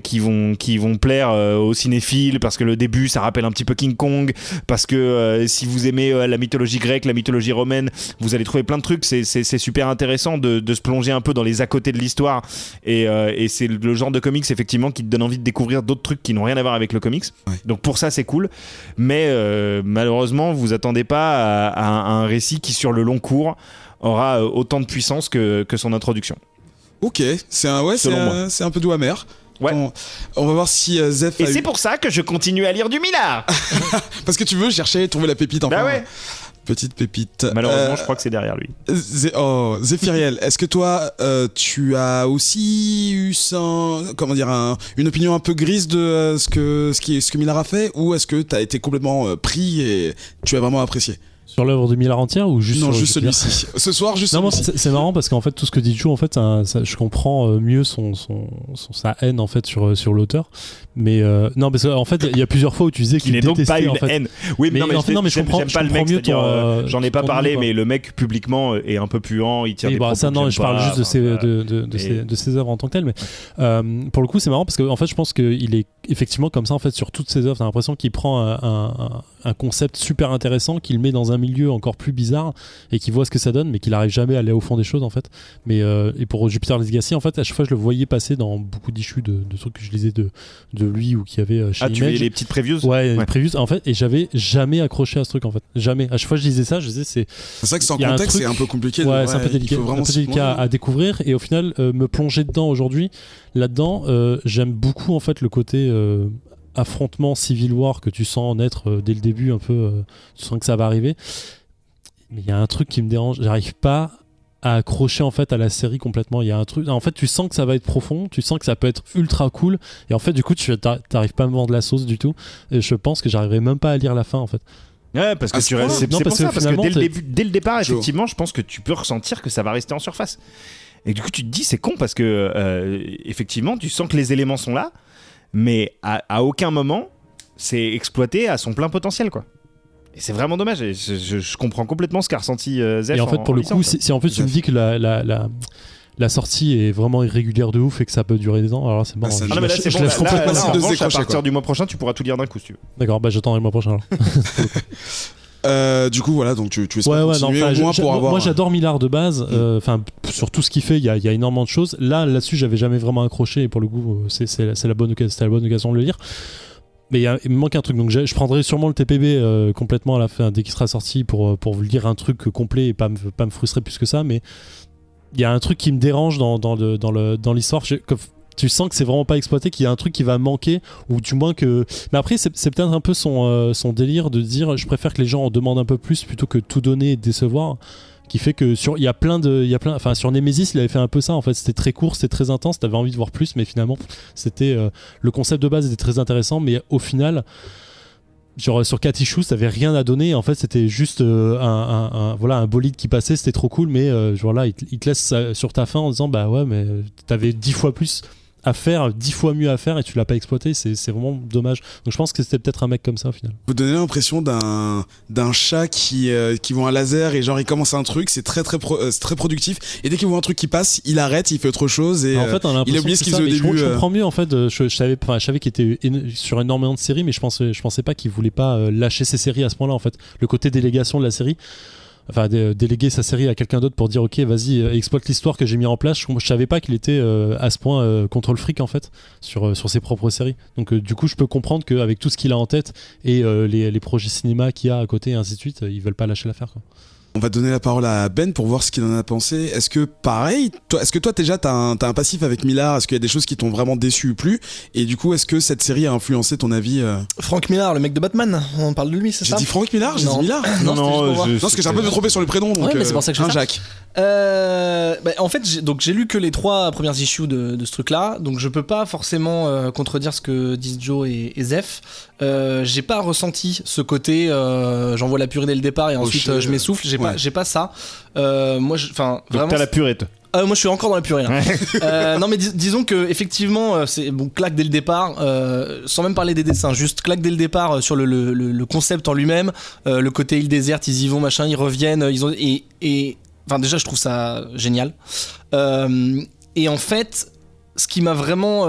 qui vont plaire aux cinéphiles, parce que le début ça rappelle un petit peu King Kong, parce que si vous aimez la mythologie grecque, la mythologie romaine, vous allez trouver plein de trucs. C'est super intéressant de se plonger un peu dans les à côté de l'histoire, et c'est le genre de comics effectivement qui te donne envie de découvrir d'autres trucs qui n'ont rien à voir avec le comics. Ouais. Donc pour ça c'est cool, mais malheureusement vous attendez pas à un récit qui sur le long cours aura autant de puissance que son introduction. Ok, c'est un peu doux amer. Ouais. On va voir si Zef. Et c'est pour ça que je continue à lire du Millar. Parce que tu veux chercher et trouver la pépite enfin. Bah ouais. Petite pépite. Malheureusement, je crois que c'est derrière lui. Zéphiriel, est-ce que toi, tu as aussi eu une opinion un peu grise de ce que Millar a fait, ou est-ce que tu as été complètement pris et tu as vraiment apprécié? Sur l'œuvre de Millar entière ou juste Non, sur juste celui-ci. Ce soir, juste non, celui-ci. C'est marrant parce qu'en fait, tout ce que dit Joe, en fait, je comprends mieux sa haine en fait sur l'auteur. Mais non, parce qu'en fait, il y a plusieurs fois où tu disais qu'il n'est donc pas une en fait. haine. Oui, mais je comprends. J'aime pas le mec. J'en ai pas parlé, mais le mec publiquement est un peu puant. Il tire des propos. Ça, non, je parle juste de ses œuvres en tant que telles. Mais pour le coup, c'est marrant parce que en fait, je pense qu'il est effectivement comme ça en fait sur toutes ses œuvres, t'as l'impression qu'il prend un concept super intéressant, qu'il met dans un milieu encore plus bizarre et qu'il voit ce que ça donne, mais qu'il arrive jamais à aller au fond des choses en fait. Mais et pour Jupiter Legacy, en fait, à chaque fois je le voyais passer dans beaucoup d'issues de trucs que je lisais de lui ou qu'il y avait chez Image. Tu lis les petites previews. Ouais, les previews en fait, et j'avais jamais accroché à ce truc en fait, jamais. À chaque fois je lisais ça, je disais c'est vrai que sans contexte c'est un peu compliqué. Ouais, c'est un peu délicat à découvrir, et au final me plonger dedans aujourd'hui. Là-dedans, j'aime beaucoup en fait le côté affrontement Civil War que tu sens naître dès le début, un peu, tu sens que ça va arriver. Mais il y a un truc qui me dérange, j'arrive pas à accrocher en fait à la série complètement. Il y a un truc, en fait, tu sens que ça va être profond, tu sens que ça peut être ultra cool, et en fait, du coup, t'arrives pas à me vendre la sauce du tout. Et je pense que j'arriverai même pas à lire la fin en fait. Ouais, parce que c'est pour ça, parce que dès le départ, effectivement, je pense que tu peux ressentir que ça va rester en surface. Et du coup, tu te dis, c'est con parce que, effectivement, tu sens que les éléments sont là, mais à aucun moment, c'est exploité à son plein potentiel, quoi. Et c'est vraiment dommage. Et je comprends complètement ce qu'a ressenti Zef. Et en fait, pour le coup, si en plus tu me dis que la sortie est vraiment irrégulière de ouf et que ça peut durer des ans, alors c'est bon. Non, mais là, c'est bon. laisse complètement En revanche, à partir quoi. du mois prochain, tu pourras tout lire d'un coup si tu veux. D'accord, j'attendrai le mois prochain alors. Du coup voilà, donc tu espères continuer au moins pour avoir. Moi j'adore Millard de base, sur tout ce qu'il fait, il y a énormément de choses. Là-dessus j'avais jamais vraiment accroché, et pour le coup c'était la bonne occasion de le lire. Mais il me manque un truc, donc je prendrai sûrement le TPB complètement à la fin dès qu'il sera sorti pour vous lire un truc complet et pas me frustrer plus que ça. Mais il y a un truc qui me dérange dans l'histoire. Tu sens que c'est vraiment pas exploité, qu'il y a un truc qui va manquer, ou du moins que. Mais après, c'est peut-être un peu son délire de dire je préfère que les gens en demandent un peu plus plutôt que tout donner et décevoir. Qui fait que sur Nemesis, il avait fait un peu ça en fait. C'était très court, c'était très intense, t'avais envie de voir plus, mais finalement, c'était le concept de base était très intéressant, mais au final. Genre sur Cat Issues, t'avais rien à donner. En fait, c'était juste un bolide qui passait, c'était trop cool, mais genre là, il te laisse sur ta fin en disant bah ouais, mais t'avais 10 fois plus à faire, 10 fois mieux à faire et tu l'as pas exploité. C'est vraiment dommage. Donc je pense que c'était peut-être un mec comme ça au final. Vous donnez l'impression d'un chat qui voit un laser et genre il commence un truc, c'est très productif, et dès qu'il voit un truc qui passe, il arrête, il fait autre chose et en fait, il a oublié ce qu'il faisait au début. Je comprends mieux en fait. Je savais qu'il était sur énormément de séries, mais je pensais pas qu'il voulait pas lâcher ses séries à ce point-là en fait. Le côté délégation de la série. Enfin, déléguer sa série à quelqu'un d'autre pour dire ok, vas-y, exploite l'histoire que j'ai mis en place. Je savais pas qu'il était à ce point contre le fric en fait sur ses propres séries. Donc du coup, je peux comprendre qu'avec tout ce qu'il a en tête et les projets cinéma qu'il y a à côté et ainsi de suite, ils veulent pas lâcher l'affaire, quoi. On va donner la parole à Ben pour voir ce qu'il en a pensé. Est-ce que pareil, est-ce que toi déjà t'as un passif avec Millard? Est-ce qu'il y a des choses qui t'ont vraiment déçu ou plus? Et du coup, est-ce que cette série a influencé ton avis? Frank Millard, le mec de Batman, on parle de lui, c'est ça? J'ai dit Frank Millard? J'ai dit Millard? Non, parce que j'ai un peu me trompé sur le prénom. Donc, mais c'est pour ça que je fais ça. Jacques. En fait, j'ai lu que les 3 premières issues de ce truc-là, donc je peux pas forcément contredire ce que disent Joe et Zef. J'ai pas ressenti ce côté j'envoie la purée dès le départ et ensuite je m'essouffle. J'ai pas ça. Moi, vraiment. T'as la purée, toi. Moi je suis encore dans la purée là. Non mais disons que effectivement c'est bon, claque dès le départ, sans même parler des dessins, juste claque dès le départ sur le concept en lui-même, le côté île déserte, ils y vont machin, ils reviennent, enfin déjà je trouve ça génial. Et en fait ce qui m'a vraiment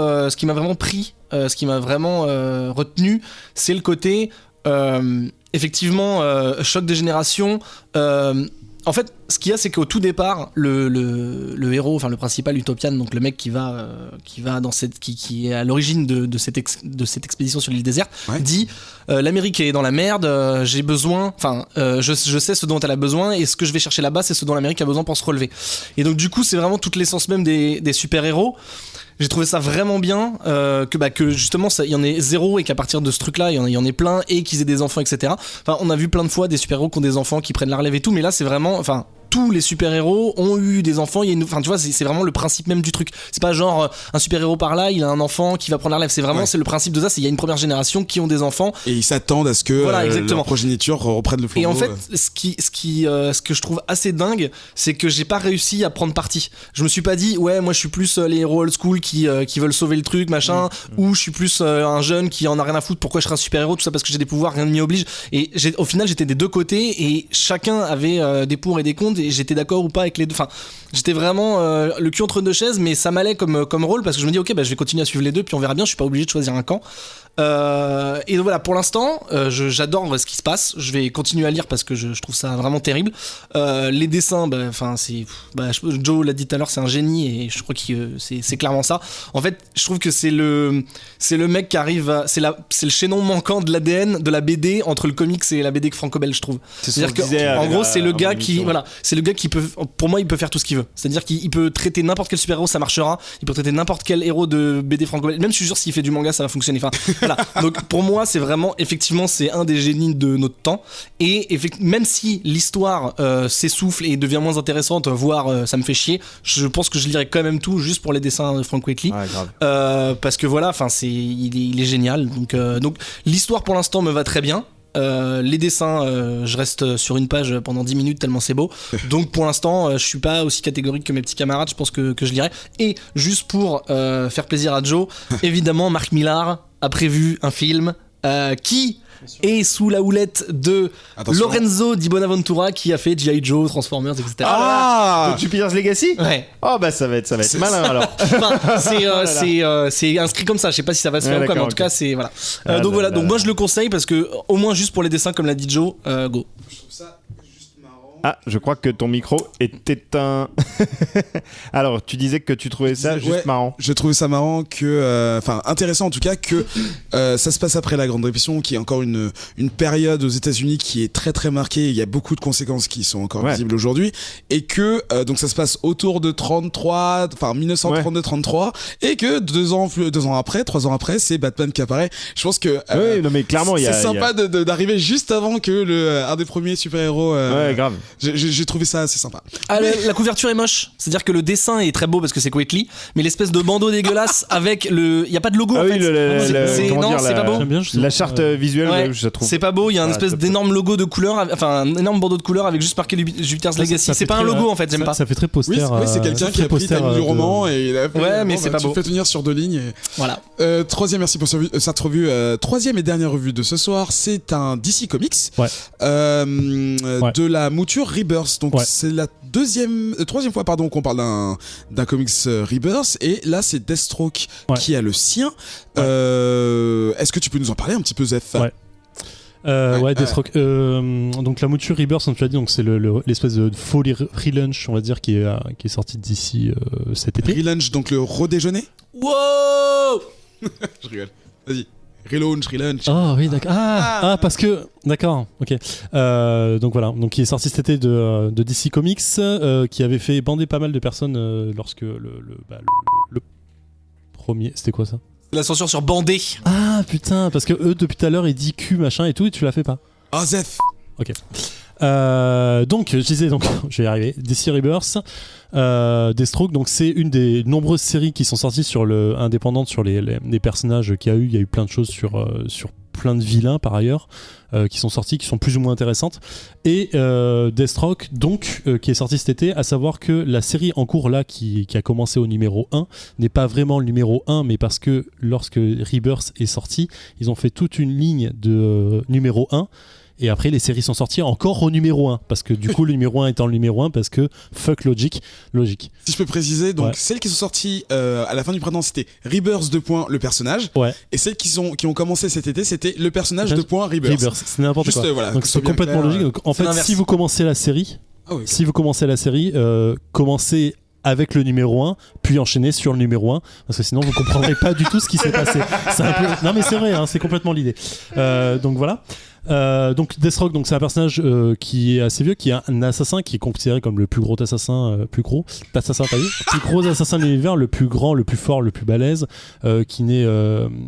pris, ce qui m'a vraiment retenu, c'est le côté effectivement choc des générations. En fait, ce qu'il y a, c'est qu'au tout départ, le héros, enfin le principal Utopian, donc le mec qui est à l'origine de cette expédition sur l'île déserte, dit l'Amérique est dans la merde, j'ai besoin, je sais ce dont elle a besoin et ce que je vais chercher là-bas, c'est ce dont l'Amérique a besoin pour se relever. Et donc du coup, c'est vraiment toute l'essence même des super-héros. J'ai trouvé ça vraiment bien, que justement il y en ait zéro et qu'à partir de ce truc-là, il y en ait plein et qu'ils aient des enfants, etc. Enfin, on a vu plein de fois des super-héros qui ont des enfants, qui prennent la relève et tout, mais là c'est vraiment, tous les super-héros ont eu des enfants, tu vois, c'est vraiment le principe même du truc. C'est pas genre un super-héros par là, il a un enfant qui va prendre la relève, c'est vraiment c'est le principe de ça, c'est il y a une première génération qui ont des enfants et ils s'attendent à ce que leur progéniture reprenne le flambeau. Et en fait, ce que je trouve assez dingue, c'est que j'ai pas réussi à prendre parti. Je me suis pas dit ouais, moi je suis plus les héros old school qui veulent sauver le truc machin, ou je suis plus un jeune qui en a rien à foutre, pourquoi je serais un super-héros, tout ça parce que j'ai des pouvoirs, rien ne m'y oblige. Et au final j'étais des deux côtés et chacun avait des pour et des contre. et j'étais d'accord ou pas avec les deux. Enfin, j'étais vraiment le cul entre deux chaises, mais ça m'allait comme rôle parce que je me dis ok, bah, je vais continuer à suivre les deux, puis on verra bien. Je suis pas obligé de choisir un camp. Et donc voilà, pour l'instant, j'adore ce qui se passe. Je vais continuer à lire parce que je trouve ça vraiment terrible. Les dessins, Joe l'a dit tout à l'heure, c'est un génie et je crois que c'est clairement ça. En fait, je trouve que c'est le mec qui arrive c'est le chaînon manquant de l'ADN de la BD entre le comics et la BD franco-belge, je trouve. C'est-à-dire qu'en gros, c'est le gars qui peut, pour moi, il peut faire tout ce qu'il veut. C'est-à-dire qu'il peut traiter n'importe quel super-héros, ça marchera. Il peut traiter n'importe quel héros de BD franco-belge. Même je suis sûr s'il fait du manga, ça va fonctionner. Enfin, voilà. Donc pour moi, c'est vraiment, effectivement, c'est un des génies de notre temps. Et même si l'histoire s'essouffle et devient moins intéressante, voire ça me fait chier, je pense que je lirai quand même tout juste pour les dessins de Frank Whiteley. Parce que voilà, enfin, il est génial. Donc l'histoire pour l'instant me va très bien. Les dessins, je reste sur une page pendant 10 minutes tellement c'est beau. Donc pour l'instant, je suis pas aussi catégorique que mes petits camarades. Je pense que je lirai. Et juste pour faire plaisir à Joe, évidemment, Mark Millar a prévu un film qui est sous la houlette de Lorenzo Di Bonaventura qui a fait G.I. Joe, Transformers, etc. Donc Jupiter's Legacy. Ouais. Oh bah ça va être malin alors. Enfin, c'est inscrit comme ça. Je sais pas si ça va se faire ou quoi, mais en tout cas c'est voilà. Donc voilà. Donc moi je le conseille parce que au moins juste pour les dessins comme l'a dit Joe, go. Je trouve ça juste marrant. Ah, je crois que ton micro est éteint. Alors, tu disais que tu trouvais ça juste marrant. Je trouvais ça marrant intéressant en tout cas que ça se passe après la Grande Dépression, qui est encore une période aux États-Unis qui est très très marquée. Il y a beaucoup de conséquences qui sont encore visibles aujourd'hui, et que donc ça se passe autour de 1932-33, et que 3 ans après, c'est Batman qui apparaît. Je pense que oui, non mais clairement, c'est sympa d'arriver juste avant que un des premiers super-héros. Ouais, grave. J'ai trouvé ça assez sympa. La couverture est moche, c'est-à-dire que le dessin est très beau parce que c'est Whiteley, mais l'espèce de bandeau dégueulasse avec il y a pas de logo en fait. C'est pas beau. La charte visuelle, je trouve. C'est pas beau, il y a un espèce d'énorme logo de couleur, enfin un énorme bandeau de couleur avec juste marqué Jupiter's Legacy. C'est pas un logo en fait, j'aime pas. Ça fait très poster. Oui, c'est quelqu'un qui a pris ta ligne du roman et il a fait. Ouais, mais c'est pas beau. Tu fais tenir sur 2 lignes. Voilà. Troisième, merci pour cette revue. Troisième et dernière revue de ce soir, c'est un DC Comics de la mouture Rebirth. Donc c'est la troisième fois qu'on parle d'un comics Rebirth, et là c'est Deathstroke qui a le sien. Est-ce que tu peux nous en parler un petit peu, Zef? Deathstroke. Donc la mouture Rebirth, comme tu as dit, donc c'est l'espèce de faux relaunch, on va dire, qui est sorti d'ici cet été. Relaunch, donc le redéjeuner. Wow. Je rigole. Vas-y. Relaunch. Ah oui, d'accord. Parce que d'accord, ok. Donc voilà, donc il est sorti cet été de DC Comics, qui avait fait bander pas mal de personnes lorsque le premier, c'était quoi ça? La censure sur bandé. Ah putain, parce que eux depuis tout à l'heure ils disent Q machin et tout, et tu l'as fait pas. Oh Zef. Ok. Donc je disais, je vais y arriver. DC Rebirth, Deathstroke, donc c'est une des nombreuses séries qui sont sorties indépendantes sur les personnages qu'il y a eu. Il y a eu plein de choses sur plein de vilains par ailleurs qui sont sortis, qui sont plus ou moins intéressantes. Et Deathstroke, donc, qui est sorti cet été, à savoir que la série en cours là, qui a commencé au numéro 1, n'est pas vraiment le numéro 1, mais parce que lorsque Rebirth est sorti, ils ont fait toute une ligne de numéro 1. Et après, les séries sont sorties encore au numéro 1. Parce que du coup, le numéro 1 étant le numéro 1, parce que fuck logique. Si je peux préciser, donc celles qui sont sorties à la fin du printemps, c'était Rebirth le personnage. Ouais. Et celles qui ont commencé cet été, c'était le personnage Rebirth. C'est n'importe quoi. Donc c'est complètement logique. Donc, en fait, si vous commencez la série, commencez avec le numéro 1, puis enchaîner sur le numéro 1, parce que sinon vous comprendrez pas du tout ce qui s'est passé. C'est un peu... Non mais c'est vrai, c'est complètement l'idée. Donc voilà. Donc Deathstroke, donc c'est un personnage qui est assez vieux, qui est un assassin qui est considéré comme le plus gros assassin, plus gros assassin de l'univers, le plus grand, le plus fort, le plus balèze, qui n'est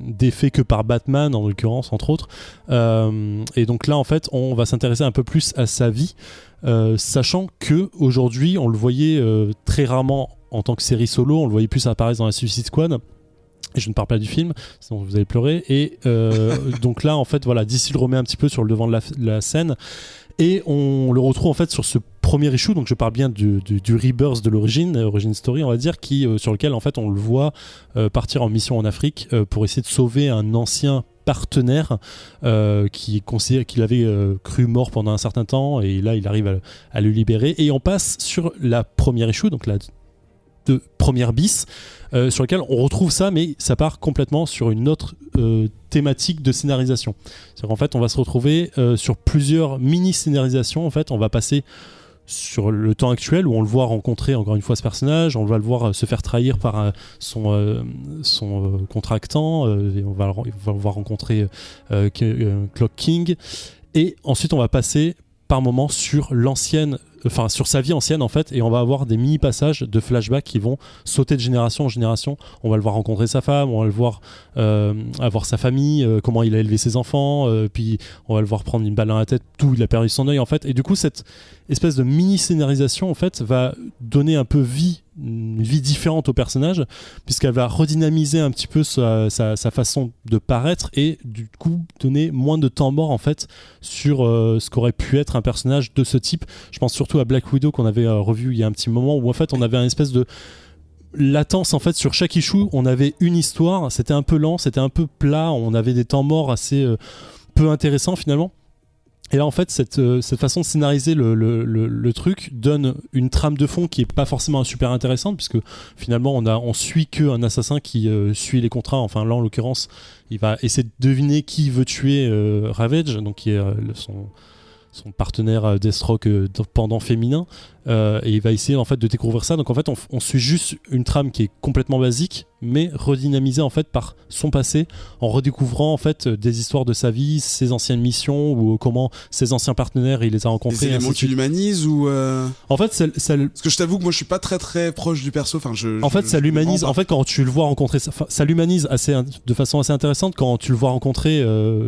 défait que par Batman en l'occurrence, entre autres. Et donc là en fait on va s'intéresser un peu plus à sa vie, sachant que aujourd'hui on le voyait très rarement en tant que série solo, on le voyait plus apparaître dans la Suicide Squad. Et je ne parle pas du film, sinon vous allez pleurer. Et donc là, en fait, voilà, DC le remet un petit peu sur le devant de la scène. Et on le retrouve en fait sur ce premier issue, donc je parle bien du Rebirth de l'origine story, on va dire, sur lequel en fait on le voit partir en mission en Afrique pour essayer de sauver un ancien partenaire qui considère qu'il avait cru mort pendant un certain temps, et là il arrive à le libérer, et on passe sur la première issue, donc la première bis, sur laquelle on retrouve ça, mais ça part complètement sur une autre thématique de scénarisation. C'est-à-dire qu'en fait on va se retrouver sur plusieurs mini-scénarisations. En fait on va passer sur le temps actuel où on le voit rencontrer encore une fois ce personnage, on va le voir se faire trahir par son contractant, et on va le voir rencontrer Clock King, et ensuite on va passer par moment sur sur sa vie ancienne en fait, et on va avoir des mini passages de flashbacks qui vont sauter de génération en génération. On va le voir rencontrer sa femme, on va le voir avoir sa famille, comment il a élevé ses enfants, puis on va le voir prendre une balle dans la tête, d'où il a perdu son œil en fait, et du coup cette espèce de mini scénarisation en fait va donner un peu une vie différente au personnage, puisqu'elle va redynamiser un petit peu sa façon de paraître, et du coup donner moins de temps mort en fait sur ce qu'aurait pu être un personnage de ce type. Je pense surtout à Black Widow qu'on avait revu il y a un petit moment, où en fait on avait une espèce de latence en fait sur chaque issue. On avait une histoire, c'était un peu lent, c'était un peu plat, on avait des temps morts assez peu intéressants finalement. Et là en fait cette façon de scénariser le truc donne une trame de fond qui est pas forcément super intéressante, puisque finalement on suit qu'un assassin qui suit les contrats. Enfin là en l'occurrence il va essayer de deviner qui veut tuer Ravage, donc qui est son partenaire Deathstroke pendant féminin, et il va essayer en fait de découvrir ça. Donc en fait on suit juste une trame qui est complètement basique, mais redynamisée en fait par son passé, en redécouvrant en fait des histoires de sa vie, ses anciennes missions, ou comment ses anciens partenaires il les a rencontrés. Des éléments qui l'humanisent ou en fait ça parce que je t'avoue que moi je suis pas très très proche du perso, enfin ça l'humanise en fait quand tu le vois rencontrer, ça l'humanise de façon assez intéressante quand tu le vois rencontrer,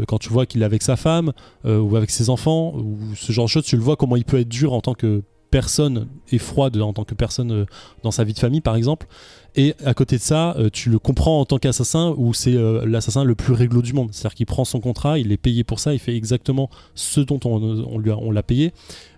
quand tu vois qu'il est avec sa femme ou avec ses enfants ou ce genre de choses. Tu le vois comment il peut être dur en tant que personne et froide en tant que personne dans sa vie de famille par exemple, et à côté de ça tu le comprends en tant qu'assassin, où c'est l'assassin le plus réglo du monde. C'est-à-dire qu'il prend son contrat, il est payé pour ça, il fait exactement ce dont on l'a payé,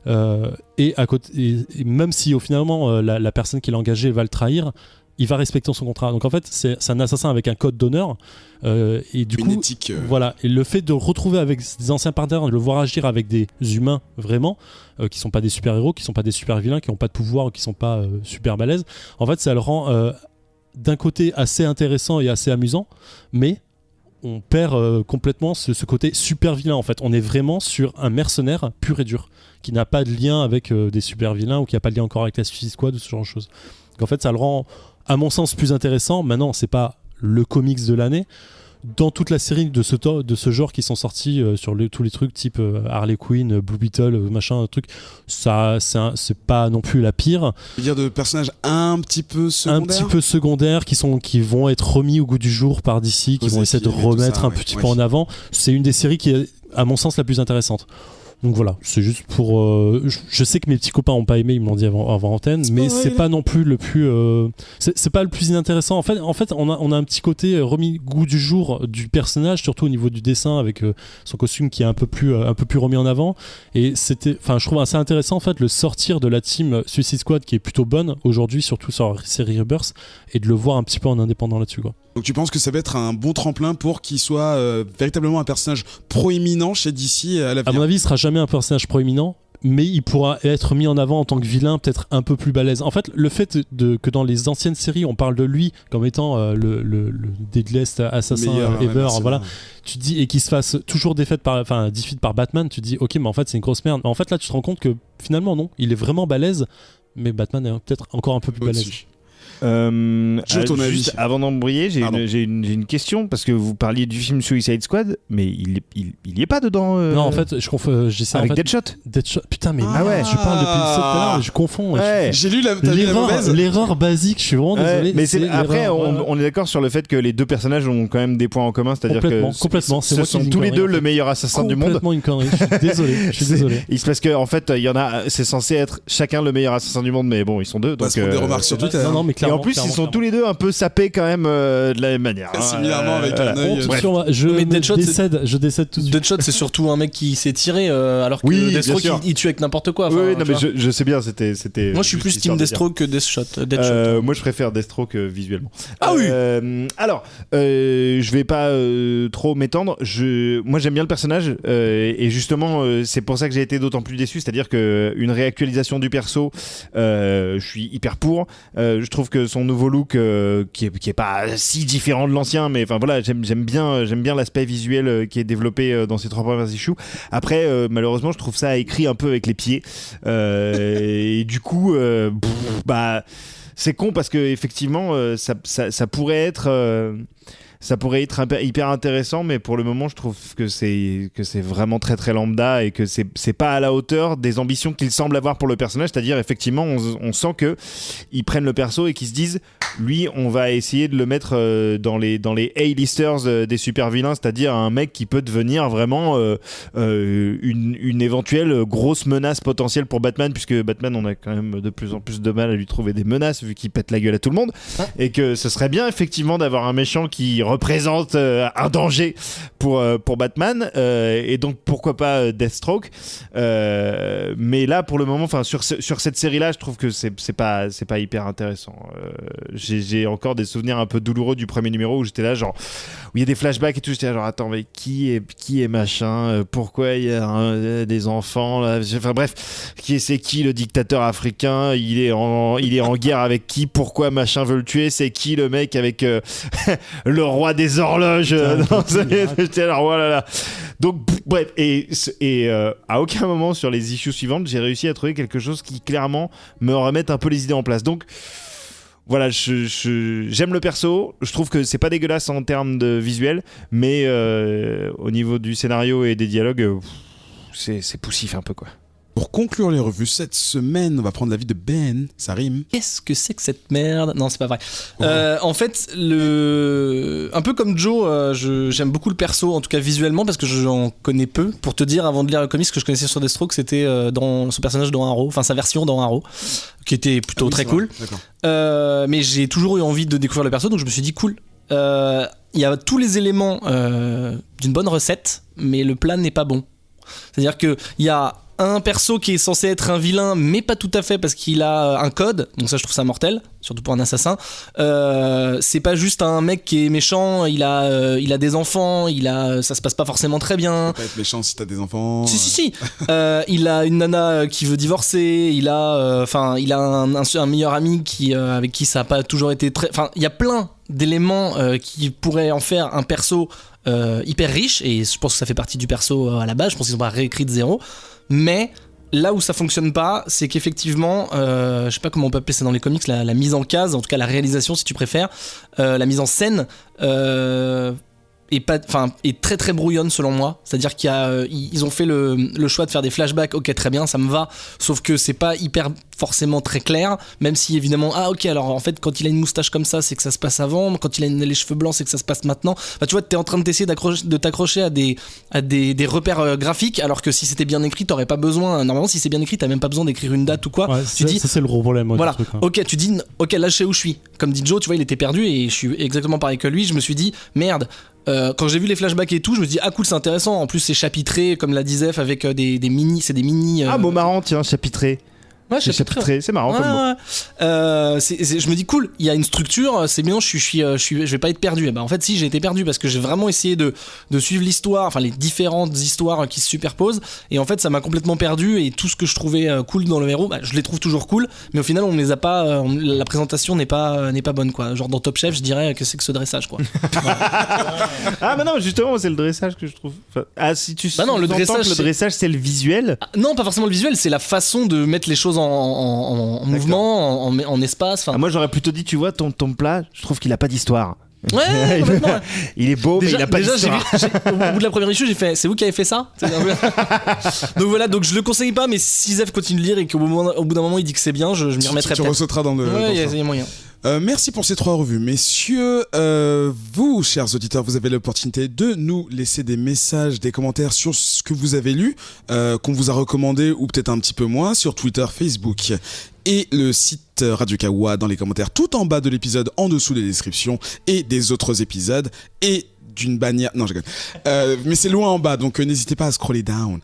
et à côté, et même si finalement la personne qui l'a engagé va le trahir, il va respecter son contrat. Donc en fait c'est un assassin avec un code d'honneur, et du coup éthique, voilà, et le fait de le retrouver avec des anciens partenaires, de le voir agir avec des humains vraiment qui sont pas des super héros, qui sont pas des super vilains, qui ont pas de pouvoir, qui sont pas super balèzes, en fait ça le rend d'un côté assez intéressant et assez amusant, mais on perd complètement ce côté super vilain. En fait on est vraiment sur un mercenaire pur et dur qui n'a pas de lien avec des super vilains, ou qui n'a pas de lien encore avec la Suicide Squad ou ce genre de choses. Donc en fait ça le rend à mon sens plus intéressant. Maintenant c'est pas le comics de l'année. Dans toute la série de ce genre qui sont sortis sur tous les trucs type Harley Quinn, Blue Beetle, machin, truc, ça c'est pas non plus la pire. Je veux dire de personnages un petit peu secondaires qui vont être remis au goût du jour par DC, qui vont essayer de remettre un petit peu en avant. C'est une des séries qui est à mon sens la plus intéressante. Donc voilà, c'est juste pour. Je sais que mes petits copains n'ont pas aimé, ils me l'ont dit avant antenne, mais c'est pas non plus le plus. C'est pas le plus inintéressant. En fait, on a un petit côté remis goût du jour du personnage, surtout au niveau du dessin, avec son costume qui est un peu plus remis en avant. Et je trouve assez intéressant en fait le sortir de la team Suicide Squad qui est plutôt bonne aujourd'hui, surtout sur la série Rebirth, et de le voir un petit peu en indépendant là-dessus quoi. Donc tu penses que ça va être un bon tremplin pour qu'il soit véritablement un personnage proéminent chez DC à l'avenir? À mon avis, il sera jamais un personnage proéminent, mais il pourra être mis en avant en tant que vilain, peut-être un peu plus balèze. En fait, le fait que dans les anciennes séries, on parle de lui comme étant le deadliest assassin ever, voilà. Tu te dis, et qu'il se fasse toujours defeat par Batman, tu te dis, ok, mais en fait, c'est une grosse merde. Mais en fait, là, tu te rends compte que finalement, non, il est vraiment balèze, mais Batman est peut-être encore un peu plus balèze. Juste avant d'embrayer, j'ai une question, parce que vous parliez du film Suicide Squad, mais il y est pas dedans. Non, en fait, je confonds. Avec Deadshot. Putain, mais ouais. Je parle depuis tout à l'heure, je confonds. Ouais. J'ai lu la mauvaise. L'erreur basique, je suis vraiment désolé. Mais après, on est d'accord sur le fait que les deux personnages ont quand même des points en commun, c'est-à-dire complètement. Ce sont tous les deux le meilleur assassin du monde. Complètement une connerie. Je suis désolé. Il se passe que en fait, il y en a, c'est censé être chacun le meilleur assassin du monde, mais bon, ils sont deux. Donc des remarques sur Twitter. Non, mais mais clairement. Et en plus, ils sont tous les deux un peu sapés quand même de la même manière. Similairement avec un œil. Je Deadshot, décède tout de suite. Deadshot, c'est surtout un mec qui s'est tiré, alors que Oui, Deathstroke, bien sûr. il tue avec n'importe quoi. Oui, Enfin, non, tu mais vois. je sais bien, c'était. Moi, je suis plus team Deathstroke que Deadshot. Moi, je préfère Deathstroke visuellement. Ah oui. Alors, je vais pas trop m'étendre. Moi, j'aime bien le personnage et justement, c'est pour ça que j'ai été d'autant plus déçu. C'est-à-dire qu'une réactualisation du perso, je suis hyper pour. Je trouve que son nouveau look, qui est pas si différent de l'ancien, mais enfin voilà, j'aime bien l'aspect visuel qui est développé dans ces 3 premières issues. Après, malheureusement, je trouve ça écrit un peu avec les pieds et du coup, c'est con parce que effectivement, ça pourrait être. Ça pourrait être hyper intéressant, mais pour le moment, je trouve que c'est vraiment très très lambda et que c'est pas à la hauteur des ambitions qu'il semble avoir pour le personnage. C'est-à-dire, effectivement, on sent que ils prennent le perso et qu'ils se disent, lui, on va essayer de le mettre dans les A-listers des super vilains, c'est-à-dire un mec qui peut devenir vraiment une éventuelle grosse menace potentielle pour Batman, puisque Batman, on a quand même de plus en plus de mal à lui trouver des menaces vu qu'il pète la gueule à tout le monde, et que ce serait bien effectivement d'avoir un méchant qui représente un danger pour Batman, et donc pourquoi pas Deathstroke, mais là pour le moment, enfin sur cette série là, je trouve que c'est pas hyper intéressant. J'ai encore des souvenirs un peu douloureux du premier numéro où j'étais là genre, où il y a des flashbacks et tout, j'étais là genre attends, mais qui est machin, pourquoi il y a des enfants là, enfin bref, c'est qui le dictateur africain, il est en guerre avec qui, pourquoi machin veut le tuer, c'est qui le mec avec le roi des horloges j'étais là, voilà là. Donc bref, et à aucun moment sur les issues suivantes j'ai réussi à trouver quelque chose qui clairement me remette un peu les idées en place. Donc voilà, j'aime le perso, je trouve que c'est pas dégueulasse en termes de visuel, mais au niveau du scénario et des dialogues, c'est poussif un peu quoi. Pour conclure les revues cette semaine, on va prendre l'avis de Ben, ça rime. Qu'est-ce que c'est que cette merde? Non, c'est pas vrai. En fait, un peu comme Joe, j'aime beaucoup le perso, en tout cas visuellement, parce que j'en connais peu. Pour te dire, avant de lire le comics, ce que je connaissais sur Deathstroke, c'était dans son personnage dans Arrow, enfin sa version dans Arrow, qui était plutôt très cool. Mais j'ai toujours eu envie de découvrir le perso, donc je me suis dit cool. Il y a tous les éléments d'une bonne recette, mais le plat n'est pas bon. C'est-à-dire qu'il y a un perso qui est censé être un vilain, mais pas tout à fait parce qu'il a un code, donc ça je trouve ça mortel, surtout pour un assassin. C'est pas juste un mec qui est méchant, il a des enfants, ça se passe pas forcément très bien. Tu peux pas être méchant si t'as des enfants. Si. Il a une nana qui veut divorcer, il a un meilleur ami avec qui ça a pas toujours été très. Enfin, il y a plein d'éléments qui pourraient en faire un perso hyper riche, et je pense que ça fait partie du perso à la base. Je pense qu'ils ont pas réécrit de zéro. Mais là où ça fonctionne pas, c'est qu'effectivement, je sais pas comment on peut appeler ça dans les comics, la mise en case, en tout cas la réalisation si tu préfères, la mise en scène est très très brouillonne selon moi. C'est-à-dire qu'ils ont fait le choix de faire des flashbacks, ok très bien, ça me va, sauf que c'est pas hyper forcément très clair, même si évidemment, ok alors en fait quand il a une moustache comme ça c'est que ça se passe avant, quand il a les cheveux blancs c'est que ça se passe maintenant. Enfin, tu vois, t'es en train d'essayer de t'accrocher à des repères graphiques, alors que si c'était bien écrit t'aurais pas besoin, normalement si c'est bien écrit t'as même pas besoin d'écrire une date ou quoi. Ouais, ça c'est le gros problème. Voilà, du truc, hein. ok, tu dis ok là je sais où je suis, comme dit Joe, tu vois il était perdu et je suis exactement pareil que lui. Je me suis dit merde, quand j'ai vu les flashbacks et tout, je me dis ah cool, c'est intéressant. En plus c'est chapitré comme l'a dit Zef, avec des mini, c'est des mini. Ah mot marrant, tiens, chapitré. Ouais, chapitré, c'est marrant comme mot. Je me dis cool, il y a une structure, c'est bien, je vais pas être perdu. Et ben en fait si, j'ai été perdu parce que j'ai vraiment essayé de suivre l'histoire, enfin les différentes histoires qui se superposent, et en fait ça m'a complètement perdu, et tout ce que je trouvais cool dans le héros, je les trouve toujours cool, mais au final on les a pas, la présentation n'est pas bonne quoi. Genre dans Top Chef, je dirais que c'est que ce dressage quoi. Ah bah non, justement c'est le dressage que je trouve. Ah si tu non, le dressage c'est le visuel. Non, pas forcément le visuel, c'est la façon de mettre les choses en mouvement, en espace. Moi j'aurais plutôt dit, tu vois, ton plat, je trouve qu'il a pas d'histoire. Ouais, complètement. Il est beau, mais il a pas d'histoire. Au bout de la première issue, j'ai fait, c'est vous qui avez fait ça? Donc voilà, donc je le conseille pas, mais si Zef continue de lire et qu'au bout d'un moment il dit que c'est bien, je m'y remettrai Tu peut-être. ressauteras dans le. Ouais, il y a moyen. Merci pour ces 3 revues, messieurs. Vous, chers auditeurs, vous avez l'opportunité de nous laisser des messages, des commentaires sur ce que vous avez lu, qu'on vous a recommandé ou peut-être un petit peu moins, sur Twitter, Facebook et le site Radio Kawa dans les commentaires tout en bas de l'épisode, en dessous des descriptions et des autres épisodes et d'une bannière. Non, je rigole. Mais c'est loin en bas, donc n'hésitez pas à scroller down.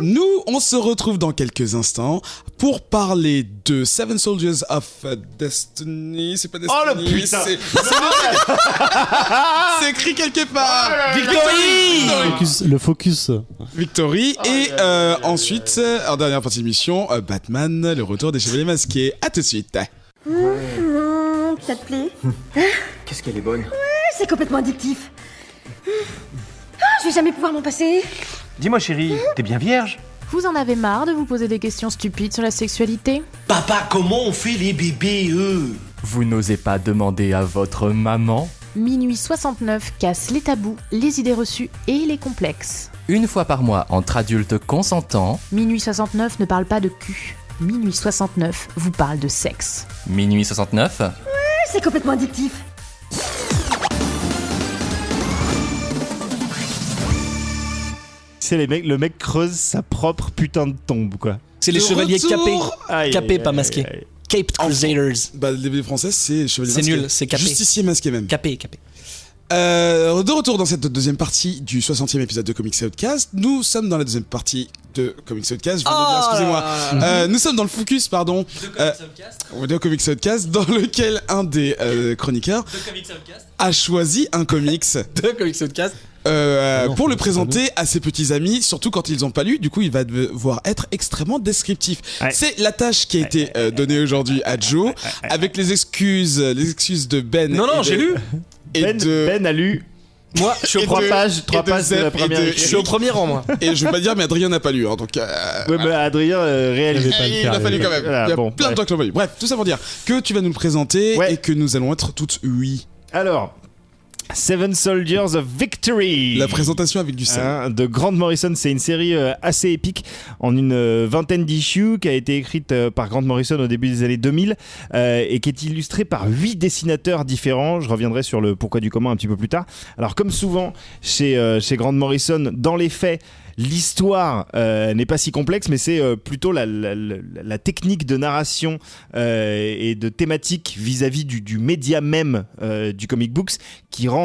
Nous, on se retrouve dans quelques instants pour parler de Seven Soldiers of Destiny. C'est pas Destiny. Oh le putain. C'est écrit quelque part. Victory. Le focus. Victory. Et ensuite, en dernière partie de l'émission, Batman, le retour des Chevaliers Masqués. À tout de suite. Ça te plaît? Qu'est-ce qu'elle est bonne. C'est complètement addictif. Je vais jamais pouvoir m'en passer. Dis-moi chérie, t'es bien vierge? Vous en avez marre de vous poser des questions stupides sur la sexualité? Papa, comment on fait les bébés, Vous n'osez pas demander à votre maman? Minuit 69 casse les tabous, les idées reçues et les complexes. Une fois par mois entre adultes consentants. Minuit 69 ne parle pas de cul. Minuit 69 vous parle de sexe. Minuit 69. C'est complètement addictif. C'est le mec creuse sa propre putain de tombe, quoi. C'est les chevaliers capés. Aïe, Capés, aïe, pas aïe, masqués. aïe. Caped Crusaders. Bah, les BD français, c'est Chevaliers C'est Masqués. nul, c'est capé. Justicier masqué même. Capé. De retour dans cette deuxième partie du 60e épisode de Comics Outcast, nous sommes dans la deuxième partie de Comics Outcast, je viens de le dire, excusez-moi. Nous sommes dans le focus, pardon, de Comics Outcast, dans lequel un des chroniqueurs a choisi un comics De Comics Podcast. pour le présenter à ses petits amis, surtout quand ils n'ont pas lu. Du coup, il va devoir être extrêmement descriptif. Ouais. C'est la tâche qui a été donnée aujourd'hui à Joe, avec les excuses de Ben. Non, et j'ai lu. Ben a lu Moi, je suis au Et premier. de- 3 pages et de de la Zep et première de- Je suis au premier rang, moi. Et je vais pas dire, mais Adrien n'a pas lu, hein, donc. Ouais, mais Adrien réalise. pas le Il faire, a fallu il quand même. Voilà, Il y a bon, plein de ouais. gens qui l'ont pas lu. Bref, tout ça pour dire que tu vas nous le présenter Ouais. et que nous allons être toutes oui. Alors, Seven Soldiers of Victory. La présentation avec du sel. De Grant Morrison, c'est une série assez épique en une vingtaine d'issues qui a été écrite par Grant Morrison au début des années 2000 et qui est illustrée par 8 dessinateurs différents. Je reviendrai sur le pourquoi du comment un petit peu plus tard. Alors comme souvent chez Grant Morrison, dans les faits, l'histoire n'est pas si complexe, mais c'est plutôt la technique de narration et de thématique vis-à-vis du média même du comic books qui rend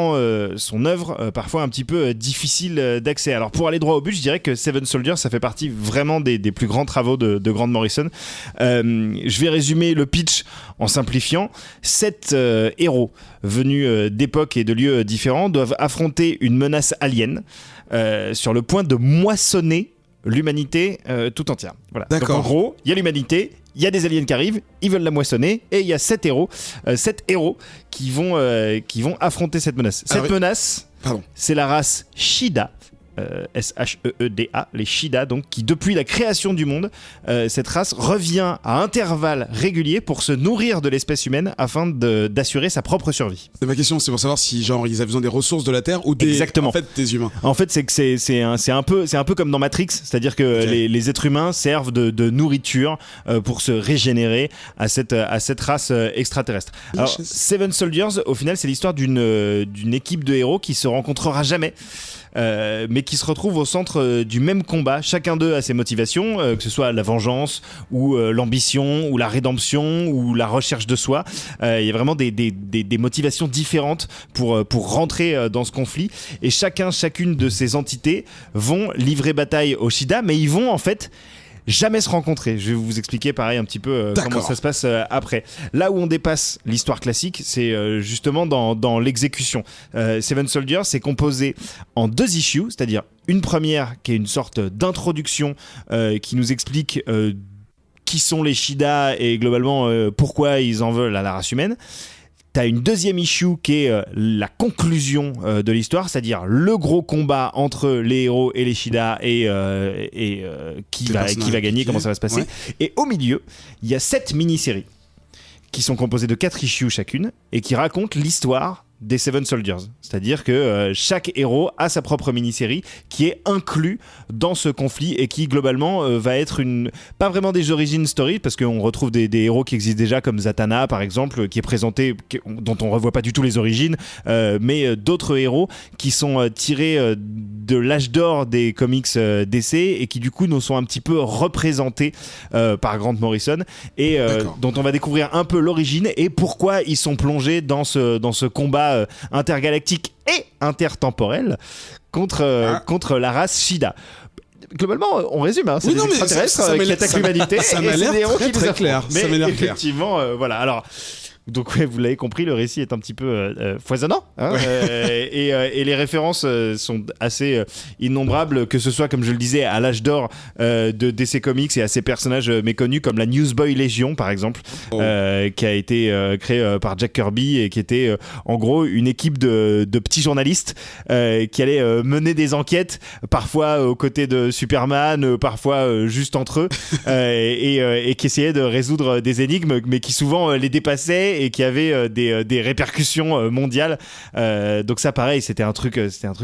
son œuvre parfois un petit peu difficile d'accès. Alors pour aller droit au but, je dirais que Seven Soldiers, ça fait partie vraiment des plus grands travaux de Grant Morrison. Je vais résumer le pitch en simplifiant. 7 héros venus d'époques et de lieux différents doivent affronter une menace alien sur le point de moissonner l'humanité tout entière. Voilà. D'accord. Donc en gros, il y a l'humanité, il y a des aliens qui arrivent, ils veulent la moissonner, et il y a 7 héros qui vont affronter cette menace. Alors, Cette menace, Pardon. c'est la race Shida. Sheeda, les Shida, donc, qui depuis la création du monde, cette race revient à intervalles réguliers pour se nourrir de l'espèce humaine afin d'assurer sa propre survie. C'est ma question, c'est pour savoir si genre ils avaient besoin des ressources de la Terre ou des Exactement. en fait des humains. En fait, c'est que c'est un peu comme dans Matrix, c'est-à-dire que Ok. les êtres humains servent de nourriture pour se régénérer à cette race extraterrestre. Alors, Yes. Seven Soldiers, au final, c'est l'histoire d'une équipe de héros qui se rencontrera jamais. Mais qui se retrouvent au centre du même combat. Chacun d'eux a ses motivations, que ce soit la vengeance ou l'ambition ou la rédemption ou la recherche de soi. Il y a vraiment des motivations différentes pour rentrer dans ce conflit. Et chacune de ces entités vont livrer bataille aux Shida, mais ils vont en fait jamais se rencontrer. Je vais vous expliquer pareil un petit peu comment D'accord. ça se passe après. Là où on dépasse l'histoire classique, c'est justement dans l'exécution. Seven Soldiers, c'est composé en 2 issues, c'est-à-dire une première qui est une sorte d'introduction qui nous explique qui sont les Shida et globalement pourquoi ils en veulent à la race humaine. T'as une deuxième issue qui est la conclusion de l'histoire, c'est-à-dire le gros combat entre les héros et les Shida et qui Les va personnages gagner, impliqués. comment ça va se passer. Ouais. Et au milieu, il y a 7 mini-séries qui sont composées de 4 issues chacune et qui racontent l'histoire des Seven Soldiers, c'est-à-dire que chaque héros a sa propre mini-série qui est inclus dans ce conflit et qui globalement va être pas vraiment des origin story parce qu'on retrouve des héros qui existent déjà comme Zatanna par exemple qui est présenté, dont on revoit pas du tout les origines, mais d'autres héros qui sont tirés de l'âge d'or des comics DC et qui du coup nous sont un petit peu représentés par Grant Morrison et dont on va découvrir un peu l'origine et pourquoi ils sont plongés dans ce combat intergalactique et intertemporel contre la race Shida. Globalement, on résume, c'est des extraterrestres qui attaquent l'humanité. Ça m'a l'air très clair. Mais ça m'a l'air effectivement, voilà. Alors. Donc ouais, vous l'avez compris, le récit est un petit peu foisonnant et les références sont assez innombrables, que ce soit comme je le disais à l'âge d'or de DC Comics et à ces personnages méconnus comme la Newsboy Legion par exemple, qui a été créée par Jack Kirby et qui était en gros une équipe de petits journalistes qui allaient mener des enquêtes parfois aux côtés de Superman, parfois juste entre eux et qui essayaient de résoudre des énigmes mais qui souvent les dépassaient et qui avait des répercussions mondiales. Donc ça pareil, c'était un truc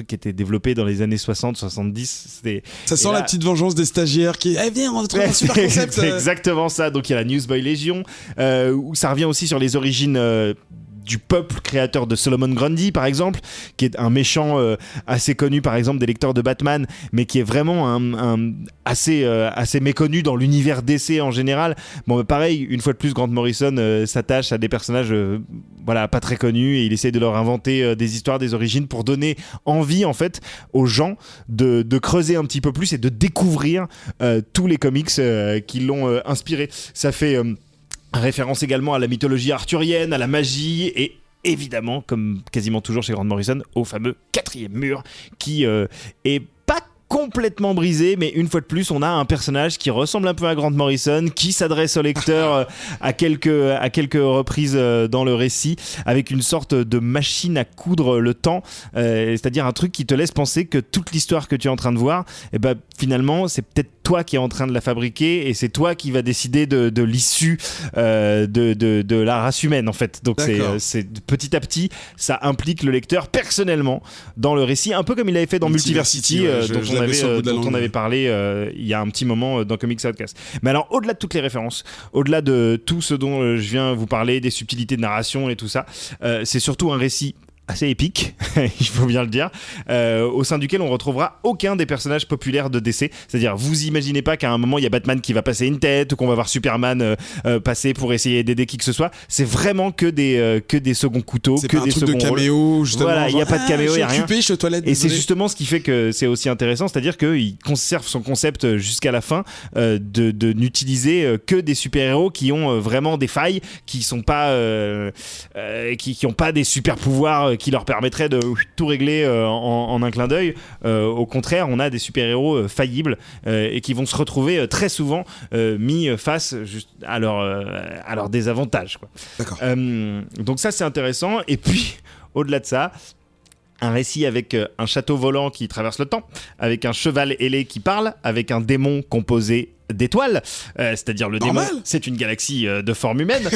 qui était développé dans les années 60-70. Ça sent la petite vengeance des stagiaires qui viens, on va trouver un super concept. C'est exactement ça. Donc il y a la Newsboy Legion où ça revient aussi sur les origines du peuple créateur de Solomon Grundy par exemple, qui est un méchant assez connu par exemple des lecteurs de Batman, mais qui est vraiment assez méconnu dans l'univers DC en général. Bon bah, pareil, une fois de plus Grant Morrison s'attache à des personnages pas très connus et il essaye de leur inventer des histoires, des origines pour donner envie en fait aux gens de creuser un petit peu plus et de découvrir tous les comics qui l'ont inspiré. Ça fait référence également à la mythologie arthurienne, à la magie et évidemment, comme quasiment toujours chez Grant Morrison, au fameux 4e mur qui est pas complètement brisé, mais une fois de plus on a un personnage qui ressemble un peu à Grant Morrison, qui s'adresse au lecteur à quelques reprises dans le récit, avec une sorte de machine à coudre le temps, c'est-à-dire un truc qui te laisse penser que toute l'histoire que tu es en train de voir, finalement c'est peut-être toi qui es en train de la fabriquer et c'est toi qui va décider de l'issue de la race humaine en fait. Donc c'est petit à petit ça implique le lecteur personnellement dans le récit, un peu comme il avait fait dans Multiversity, dont on avait parlé il y a un petit moment dans Comics Outcast. Mais alors au-delà de toutes les références, au-delà de tout ce dont je viens vous parler, des subtilités de narration et tout ça, c'est surtout un récit assez épique, il faut bien le dire, au sein duquel on retrouvera aucun des personnages populaires de DC. C'est-à-dire, vous imaginez pas qu'à un moment il y a Batman qui va passer une tête ou qu'on va voir Superman passer pour essayer d'aider qui que ce soit. C'est vraiment que des seconds couteaux, c'est que pas des un truc seconds de caméo, justement. Voilà, il y a pas de caméo, il y a rien. Je suis toilette, et c'est justement ce qui fait que c'est aussi intéressant, c'est-à-dire qu'il conserve son concept jusqu'à la fin, de n'utiliser que des super-héros qui ont vraiment des failles, qui sont pas qui ont pas des super pouvoirs qui leur permettrait de tout régler en un clin d'œil. Au contraire, on a des super-héros faillibles et qui vont se retrouver très souvent mis face à leur désavantage, quoi. D'accord. Donc ça, c'est intéressant. Et puis, au-delà de ça, un récit avec un château volant qui traverse le temps, avec un cheval ailé qui parle, avec un démon composé d'étoiles, c'est-à-dire le démon, c'est une galaxie de forme humaine,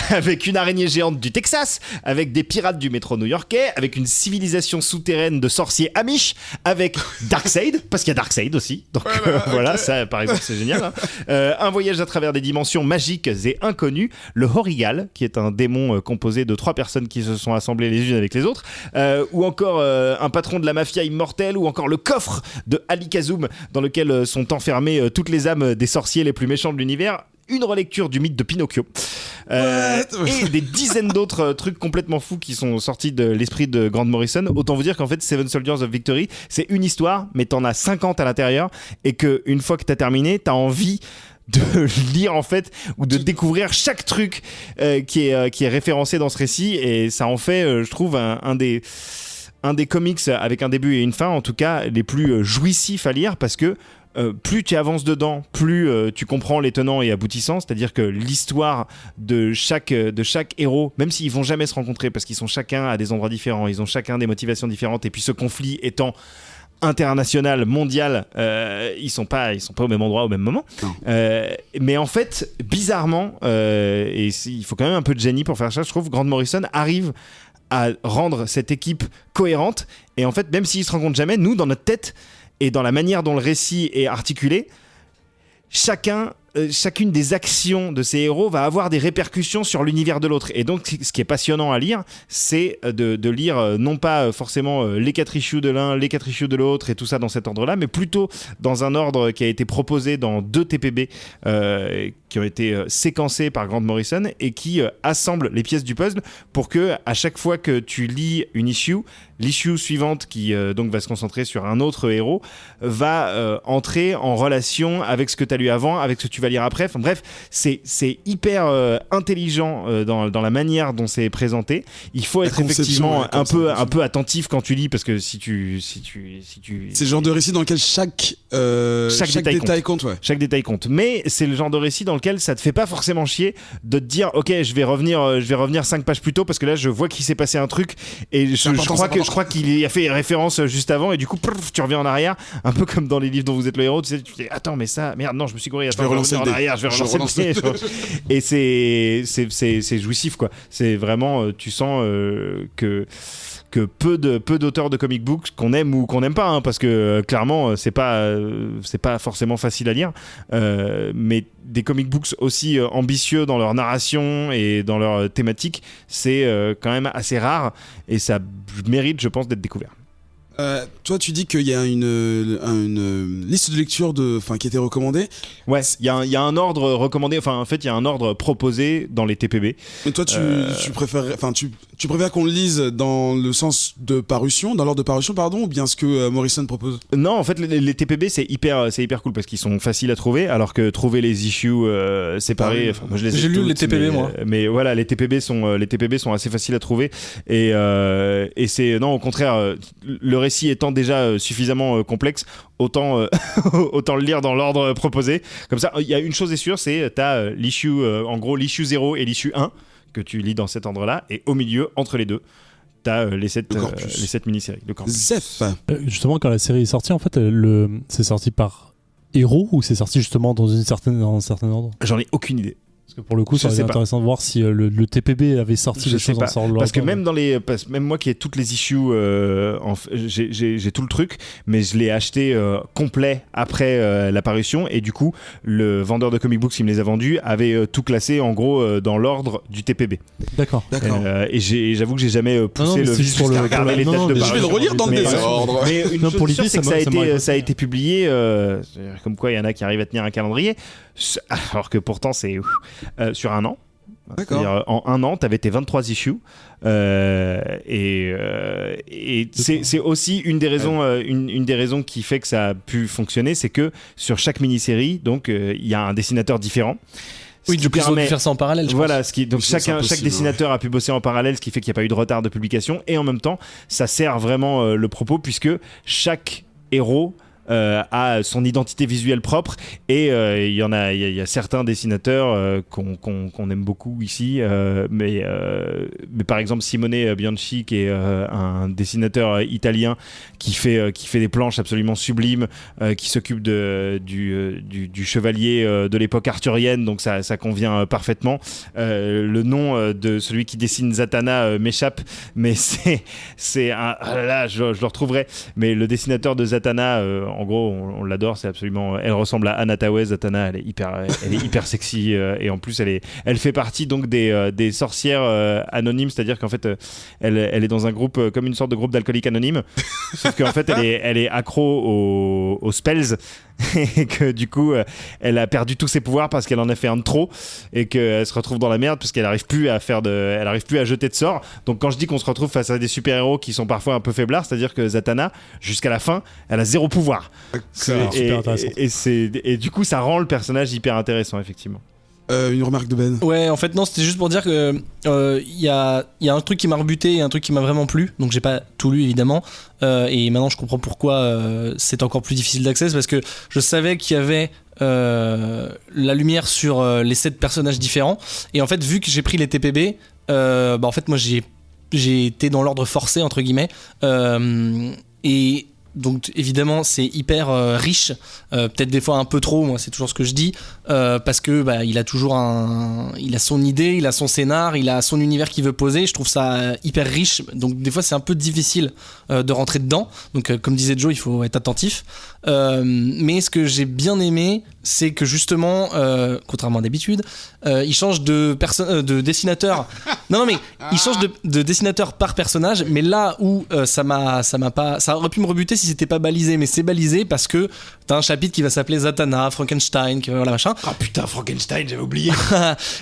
avec une araignée géante du Texas, avec des pirates du métro new-yorkais, avec une civilisation souterraine de sorciers amish, avec Darkseid, parce qu'il y a Darkseid aussi, donc voilà, ça par exemple c'est génial, hein. Un voyage à travers des dimensions magiques et inconnues, le Horigal, qui est un démon composé de 3 personnes qui se sont assemblées les unes avec les autres, ou encore un patron de la mafia immortelle, ou encore le coffre de Ali Kazum, dans lequel sont enfermés toutes les âmes des sorciers les plus méchants de l'univers, une relecture du mythe de Pinocchio, et des dizaines d'autres trucs complètement fous qui sont sortis de l'esprit de Grant Morrison. Autant vous dire qu'en fait Seven Soldiers of Victory, c'est une histoire, mais t'en as 50 à l'intérieur, et qu'une fois que t'as terminé, t'as envie de lire en fait, ou de découvrir chaque truc qui est référencé dans ce récit, et ça en fait, je trouve, un des comics avec un début et une fin, en tout cas les plus jouissifs à lire, parce que plus tu avances dedans, plus tu comprends les tenants et aboutissants, c'est-à-dire que l'histoire de chaque héros, même s'ils vont jamais se rencontrer parce qu'ils sont chacun à des endroits différents, ils ont chacun des motivations différentes, et puis ce conflit étant international, mondial, ils sont pas au même endroit au même moment, mais en fait bizarrement, et il faut quand même un peu de génie pour faire ça, je trouve, Grant Morrison arrive à rendre cette équipe cohérente. Et en fait, même s'ils se rencontrent jamais, nous, dans notre tête et dans la manière dont le récit est articulé, chacune des actions de ces héros va avoir des répercussions sur l'univers de l'autre. Et donc, ce qui est passionnant à lire, c'est de lire non pas forcément les 4 issues de l'un, les 4 issues de l'autre et tout ça dans cet ordre-là, mais plutôt dans un ordre qui a été proposé dans 2 TPB qui ont été séquencés par Grant Morrison et qui assemblent les pièces du puzzle pour que à chaque fois que tu lis une issue, l'issue suivante qui donc va se concentrer sur un autre héros va entrer en relation avec ce que tu as lu avant, avec ce que tu vas lire après. Enfin, bref, c'est hyper intelligent dans la manière dont c'est présenté. Il faut être effectivement un peu attentif quand tu lis, parce que si tu c'est le genre de récit dans lequel chaque détail compte. Ouais. Chaque détail compte. Mais c'est le genre de récit dans lequel ça te fait pas forcément chier de te dire ok, je vais revenir 5 pages plus tôt parce que là je vois qu'il s'est passé un truc et je crois qu'il y a fait référence juste avant et du coup tu reviens en arrière, un peu comme dans les livres dont vous êtes le héros, tu te dis attends mais ça merde non je me suis gouré, je vais relancer en arrière, je vais relancer le dé. Et c'est jouissif quoi. C'est vraiment tu sens que peu d'auteurs de comic books qu'on aime ou qu'on n'aime pas hein, parce que clairement c'est pas forcément facile à lire mais des comic books aussi ambitieux dans leur narration et dans leur thématique, c'est quand même assez rare et ça mérite je pense d'être découvert. Toi, tu dis qu'il y a une liste de lecture qui a été recommandée. Ouais, il y a un ordre recommandé. Enfin, en fait, il y a un ordre proposé dans les TPB. Mais toi, tu préfères qu'on le lise dans le sens de parution, dans l'ordre de parution, pardon, ou bien ce que Morrison propose? Non, en fait, les TPB c'est hyper cool parce qu'ils sont faciles à trouver, alors que trouver les issues séparées. Moi, j'ai lu les TPB moi. Mais voilà, les TPB sont assez faciles à trouver et c'est non au contraire le récit étant déjà suffisamment complexe, autant le lire dans l'ordre proposé. Comme ça, il y a une chose est sûre, c'est t'as l'issue, en gros l'issue 0 et l'issue 1 que tu lis dans cet ordre-là, et au milieu, entre les deux, t'as les 7 mini-séries. Le corpus. Zef. Justement, quand la série est sortie, en fait, c'est sorti par héros ou c'est sorti justement dans un certain ordre? J'en ai aucune idée. Parce que pour le coup, ça aurait été intéressant de voir si le TPB avait sorti des choses en sort. Parce que même même moi qui ai toutes les issues, j'ai tout le truc, mais je l'ai acheté complet après l'apparition et du coup, le vendeur de comic books qui me les a vendus avait tout classé en gros dans l'ordre du TPB. D'accord. Et j'avoue que j'ai jamais poussé le vice pour regarder les dates de parution. Je vais le relire dans le désordre. Mais une chose pour sûre, l'idée, c'est que ça a été publié, comme quoi il y en a qui arrivent à tenir un calendrier, alors que pourtant c'est sur un an. D'accord. C'est-à-dire, en un an, tu avais tes 23 issues. Et c'est aussi une des raisons qui fait que ça a pu fonctionner, c'est que sur chaque mini-série, donc il y a un dessinateur différent. Oui, du coup, ils ont dû faire ça en parallèle. Voilà, donc chaque dessinateur a pu bosser en parallèle, ce qui fait qu'il n'y a pas eu de retard de publication. Et en même temps, ça sert vraiment le propos, puisque chaque héros a son identité visuelle propre et il y a certains dessinateurs qu'on aime beaucoup ici, mais par exemple Simone Bianchi qui est un dessinateur italien qui fait des planches absolument sublimes, qui s'occupe du chevalier de l'époque arthurienne, donc ça convient parfaitement. Le nom de celui qui dessine Zatanna m'échappe, mais c'est je le retrouverai, mais le dessinateur de Zatanna en gros on l'adore, c'est absolument, elle ressemble à Anna Tawai. Zatanna, elle est hyper sexy et en plus elle fait partie donc des sorcières anonymes, c'est-à-dire qu'en fait elle est dans un groupe comme une sorte de groupe d'alcooliques anonymes, sauf qu'en fait elle est accro aux spells et que du coup elle a perdu tous ses pouvoirs parce qu'elle en a fait un de trop et qu'elle se retrouve dans la merde parce qu'elle arrive plus à jeter de sorts. Donc quand je dis qu'on se retrouve face à des super-héros qui sont parfois un peu faiblards, c'est-à-dire que Zatanna jusqu'à la fin elle a 0 pouvoir. Et du coup ça rend le personnage hyper intéressant effectivement. Une remarque de Ben. Ouais, en fait non, c'était juste pour dire que y a un truc qui m'a rebuté et un truc qui m'a vraiment plu, donc j'ai pas tout lu évidemment, et maintenant je comprends pourquoi c'est encore plus difficile d'accès, parce que je savais qu'il y avait la lumière sur les 7 personnages différents, et en fait vu que j'ai pris les TPB, en fait moi j'ai été dans l'ordre forcé entre guillemets, et donc évidemment c'est hyper riche, peut-être des fois un peu trop, moi c'est toujours ce que je dis, parce que il a toujours il a son idée, il a son scénar, il a son univers qu'il veut poser. Je trouve ça hyper riche, donc des fois c'est un peu difficile de rentrer dedans. Donc comme disait Joe, il faut être attentif. Mais ce que j'ai bien aimé, c'est que justement, contrairement à d'habitude, il change de dessinateur. Non mais il change de dessinateur par personnage. Mais là où ça aurait pu me rebuter si c'était pas balisé, mais c'est balisé parce que t'as un chapitre qui va s'appeler Zatanna, Frankenstein, voilà machin. Ah putain, Frankenstein, j'avais oublié.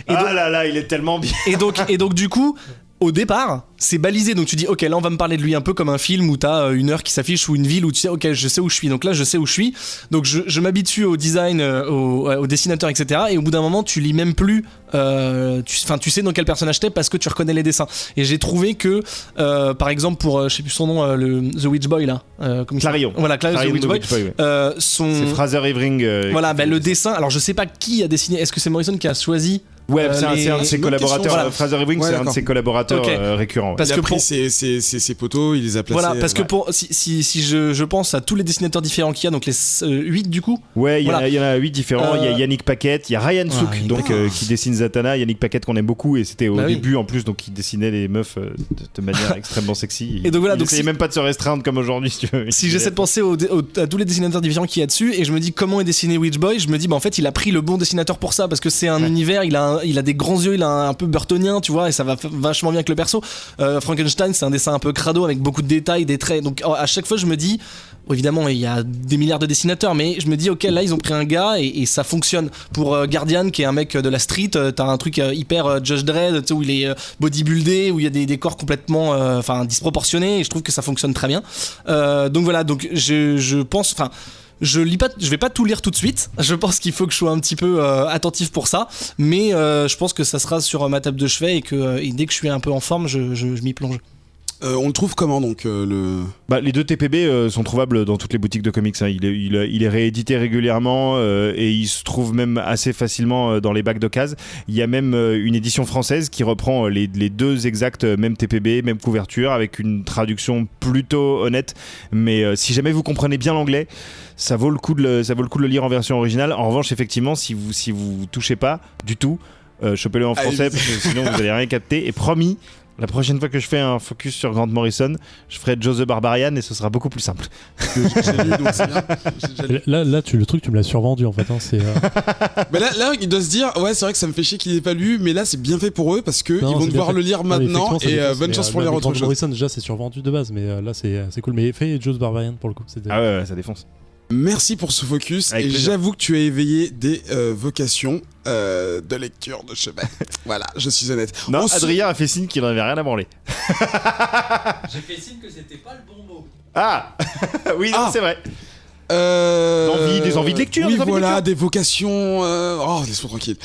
Et donc, là, il est tellement bien. Et donc du coup, au départ, c'est balisé, donc tu dis ok, là on va me parler de lui un peu comme un film où t'as une heure qui s'affiche ou une ville où tu sais ok, je sais où je suis, donc là je sais où je suis, donc je m'habitue au design, au dessinateur, etc. Et au bout d'un moment tu lis même plus, tu sais dans quel personnage t'es parce que tu reconnais les dessins. Et j'ai trouvé que par exemple pour je sais plus son nom, le The Witch Boy là, Clarion. Voilà, Clarion The Witch Boy. C'est Fraser Evering. Voilà, le dessin. Alors je sais pas qui a dessiné. Est-ce que c'est Morrison qui a choisi? Ouais, c'est un de ses collaborateurs. Voilà. Fraser Evering, c'est un de ses collaborateurs récurrents. Parce que pris ses poteaux, il les a placés. Voilà, parce que si je pense à tous les dessinateurs différents qu'il y a, donc les 8 du coup. Ouais, il y en a 8 différents. Il y a Yannick Paquette, il y a Ryan Sook, qui dessine Zatanna. Yannick Paquette qu'on aime beaucoup, et c'était au début en plus, donc il dessinait les meufs de manière extrêmement sexy. Et donc voilà, il essayait même pas de se restreindre comme aujourd'hui, si tu veux. Si j'essaie de penser à tous les dessinateurs différents qu'il y a dessus, et je me dis comment est dessiné Witch Boy, je me dis en fait il a pris le bon dessinateur pour ça, parce que c'est un univers, il a des grands yeux, il a un peu burtonien, tu vois, et ça va vachement bien avec le perso. Frankenstein, c'est un dessin un peu crado avec beaucoup de détails, des traits. Donc à chaque fois, je me dis, évidemment, il y a des milliards de dessinateurs, mais je me dis, ok, là, ils ont pris un gars et ça fonctionne. Pour Guardian, qui est un mec de la street, t'as un truc hyper Judge Dredd, tu sais, où il est bodybuildé, où il y a des corps complètement disproportionnés, et je trouve que ça fonctionne très bien. Donc voilà, donc je pense, je vais pas tout lire tout de suite. Je pense qu'il faut que je sois un petit peu attentif pour ça, mais je pense que ça sera sur ma table de chevet et dès que je suis un peu en forme, je m'y plonge. On le trouve comment donc Les 2 TPB sont trouvables dans toutes les boutiques de comics. Hein. Il est réédité régulièrement et il se trouve même assez facilement dans les bacs d'occasion. Il y a même une édition française qui reprend les 2 exacts mêmes TPB, même couverture, avec une traduction plutôt honnête. Mais si jamais vous comprenez bien l'anglais, ça vaut le coup de le lire en version originale. En revanche, effectivement, si vous touchez pas du tout, chopez-le en français parce que sinon vous allez rien capter. Et promis, la prochaine fois que je fais un focus sur Grant Morrison, je ferai Joe the Barbarian et ce sera beaucoup plus simple. Là, le truc, tu me l'as survendu en fait. Hein, Mais là, il doit se dire, ouais, c'est vrai que ça me fait chier qu'il n'ait pas lu, mais là, c'est bien fait pour eux parce qu'ils vont devoir le lire maintenant et bonne chance pour lire autre chose. Grant Morrison, déjà, c'est survendu de base, mais là, c'est cool. Mais fais Joe the Barbarian pour le coup. Ah ouais, ça défonce. Merci pour ce focus. Avec plaisir. J'avoue que tu as éveillé des vocations de lecture de chemin. Voilà, je suis honnête. Non, Adrien a fait signe qu'il n'en avait rien à branler. J'ai fait signe que c'était pas le bon mot. Ah oui, non, c'est vrai. Des envies de lecture. Oui, voilà, des vocations. Laisse-moi tranquille.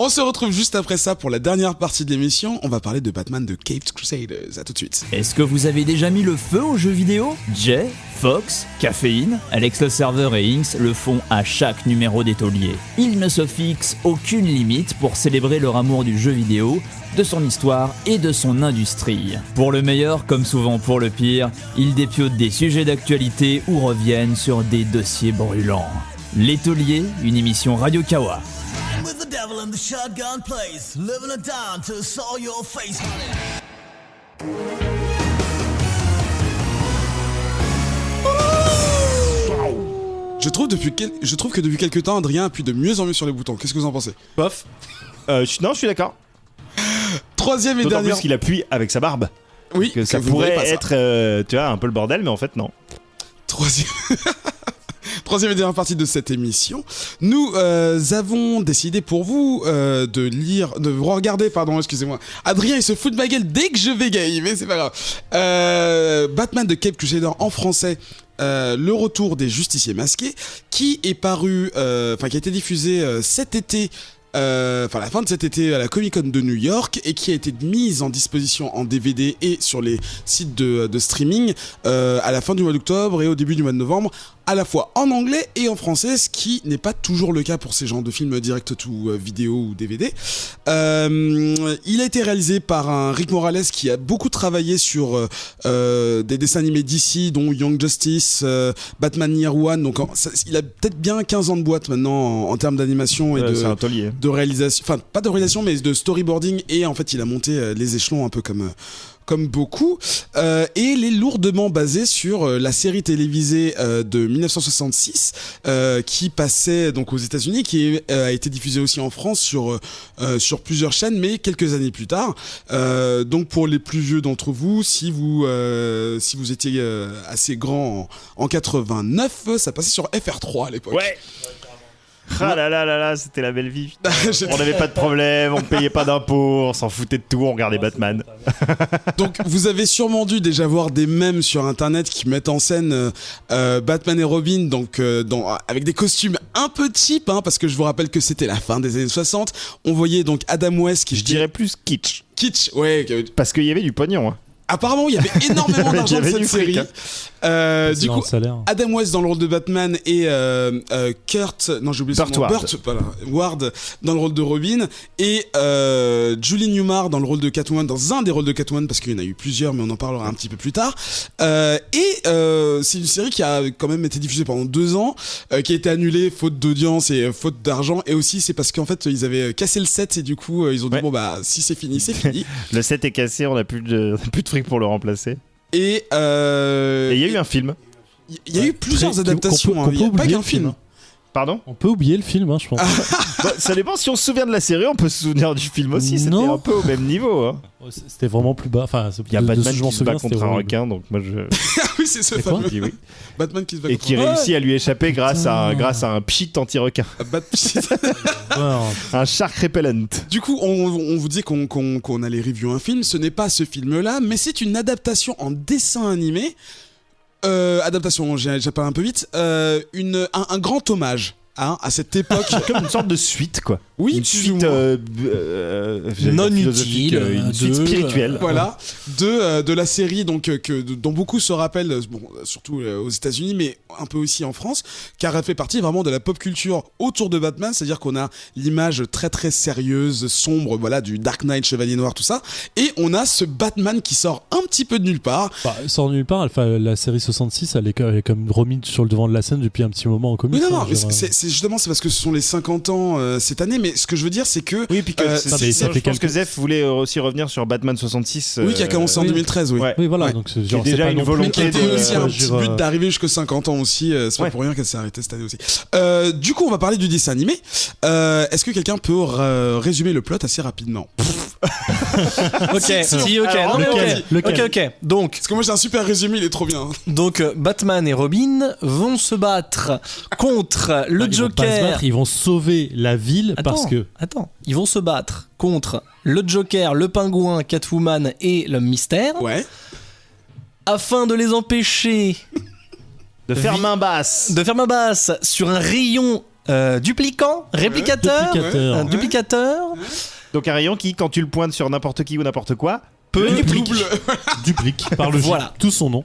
On se retrouve juste après ça pour la dernière partie de l'émission. On va parler de Batman de Caped Crusaders. À tout de suite. Est-ce que vous avez déjà mis le feu aux jeux vidéo ? Jay, Fox, Caféine, Alex le serveur et Inks le font à chaque numéro des tauliers. Ils ne se fixent aucune limite pour célébrer leur amour du jeu vidéo, de son histoire et de son industrie. Pour le meilleur, comme souvent pour le pire, ils dépiotent des sujets d'actualité ou reviennent sur des dossiers brûlants. Les Tauliers, une émission Radio Kawa. Je trouve que depuis quelques temps, Adrien appuie de mieux en mieux sur les boutons. Qu'est-ce que vous en pensez ? Bof. Non, je suis d'accord. Troisième et dernière. D'autant plus qu'il appuie avec sa barbe. Oui. Que ça pourrait être, tu vois, un peu le bordel, mais en fait, non. Troisième et dernière partie de cette émission. Nous avons décidé pour vous de regarder, excusez-moi. Adrien, il se fout de ma gueule dès que je bégaye, mais c'est pas grave. Batman de Caped Crusader en français. Le retour des justiciers masqués, qui est paru, qui a été diffusé cet été la fin de cet été à la Comic-Con de New York et qui a été mise en disposition en DVD et sur les sites de streaming à la fin du mois d'octobre et au début du mois de novembre, à la fois en anglais et en français, ce qui n'est pas toujours le cas pour ces genres de films direct to vidéo ou DVD. Il a été réalisé par un Rick Morales qui a beaucoup travaillé sur des dessins animés DC, dont Young Justice, Batman Year One, donc il a peut-être bien 15 ans de boîte maintenant en termes d'animation et de réalisation, enfin pas de réalisation mais de storyboarding, et en fait il a monté les échelons un peu comme beaucoup, et il est lourdement basé sur la série télévisée de 1966 qui passait donc aux États-Unis, qui a été diffusée aussi en France sur plusieurs chaînes, mais quelques années plus tard. Donc pour les plus vieux d'entre vous, si vous étiez assez grand en 89, ça passait sur FR3 à l'époque. Ouais. Ah là là là là, c'était la belle vie. On n'avait pas de problème, on payait pas d'impôts, on s'en foutait de tout, on regardait Batman. Donc vous avez sûrement dû déjà voir des mèmes sur internet qui mettent en scène Batman et Robin, donc avec des costumes un peu cheap, parce que je vous rappelle que c'était la fin des années 60. On voyait donc Adam West qui... Je dirais plus kitsch. Kitsch, ouais. Parce qu'il y avait du pognon. Apparemment, il y avait énormément d'argent dans cette série. Du coup, Adam West dans le rôle de Batman et Kurt, non j'ai oublié son nom, Ward dans le rôle de Robin, et Julie Newmar dans le rôle de Catwoman, dans un des rôles de Catwoman, parce qu'il y en a eu plusieurs, mais on en parlera un petit peu plus tard. C'est une série qui a quand même été diffusée pendant 2 ans, qui a été annulée faute d'audience et faute d'argent, et aussi c'est parce qu'en fait ils avaient cassé le set et du coup ils ont dit bon bah si c'est fini, c'est fini. Le set est cassé, on n'a plus de fric pour le remplacer. Et il y a eu un film. Il y a eu plusieurs adaptations. Il n'y a pas qu'un film. Pardon ? On peut oublier le film, je pense. Ça dépend, si on se souvient de la série, on peut se souvenir du film aussi. C'était un peu au même niveau. C'était vraiment plus bas. Enfin, il y a Batman qui se bat contre un requin, donc moi je... Oui, c'est ce fameux. Oui. Batman qui se bat et qui réussit à lui échapper grâce à un pchit anti-requin. Un shark repellent. Du coup, on vous dit qu'on allait review un film. Ce n'est pas ce film-là, mais c'est une adaptation en dessin animé. Adaptation, j'appelle un peu vite. Un grand hommage à cette époque. Comme une sorte de suite, quoi. Oui, une suite non utile, une suite spirituelle. Voilà, de la série dont beaucoup se rappellent, surtout aux États-Unis, mais un peu aussi en France, car elle fait partie vraiment de la pop culture autour de Batman, c'est-à-dire qu'on a l'image très très sérieuse, sombre, voilà, du Dark Knight, Chevalier Noir, tout ça, et on a ce Batman qui sort un petit peu de nulle part. Sort de nulle part. La série 66, elle est comme remise sur le devant de la scène depuis un petit moment en comics. Oui, non, c'est justement c'est parce que ce sont les 50 ans cette année, mais ce que je veux dire c'est que oui, puis que je pense que Zef voulait aussi revenir sur Batman 66 oui, qui a commencé en 2013, oui. Ouais. Oui, voilà, donc c'est déjà une volonté de aussi un petit but d'arriver jusqu'à 50 ans aussi, c'est pas pour rien qu'elle s'est arrêtée cette année aussi. Du coup, on va parler du dessin animé. Est-ce que quelqu'un peut résumer le plot assez rapidement? Ok. Donc, parce que moi j'ai un super résumé, il est trop bien. Donc Batman et Robin vont se battre contre le Joker. Ils vont sauver la ville parce que... Attends, ils vont se battre contre le Joker, le Pingouin, Catwoman et l'Homme Mystère. Ouais. Afin de les empêcher de faire main basse sur un rayon réplicateur. Donc un rayon qui, quand tu le pointes sur n'importe qui ou n'importe quoi, peut duplique par le jeu. Voilà. Tout son nom.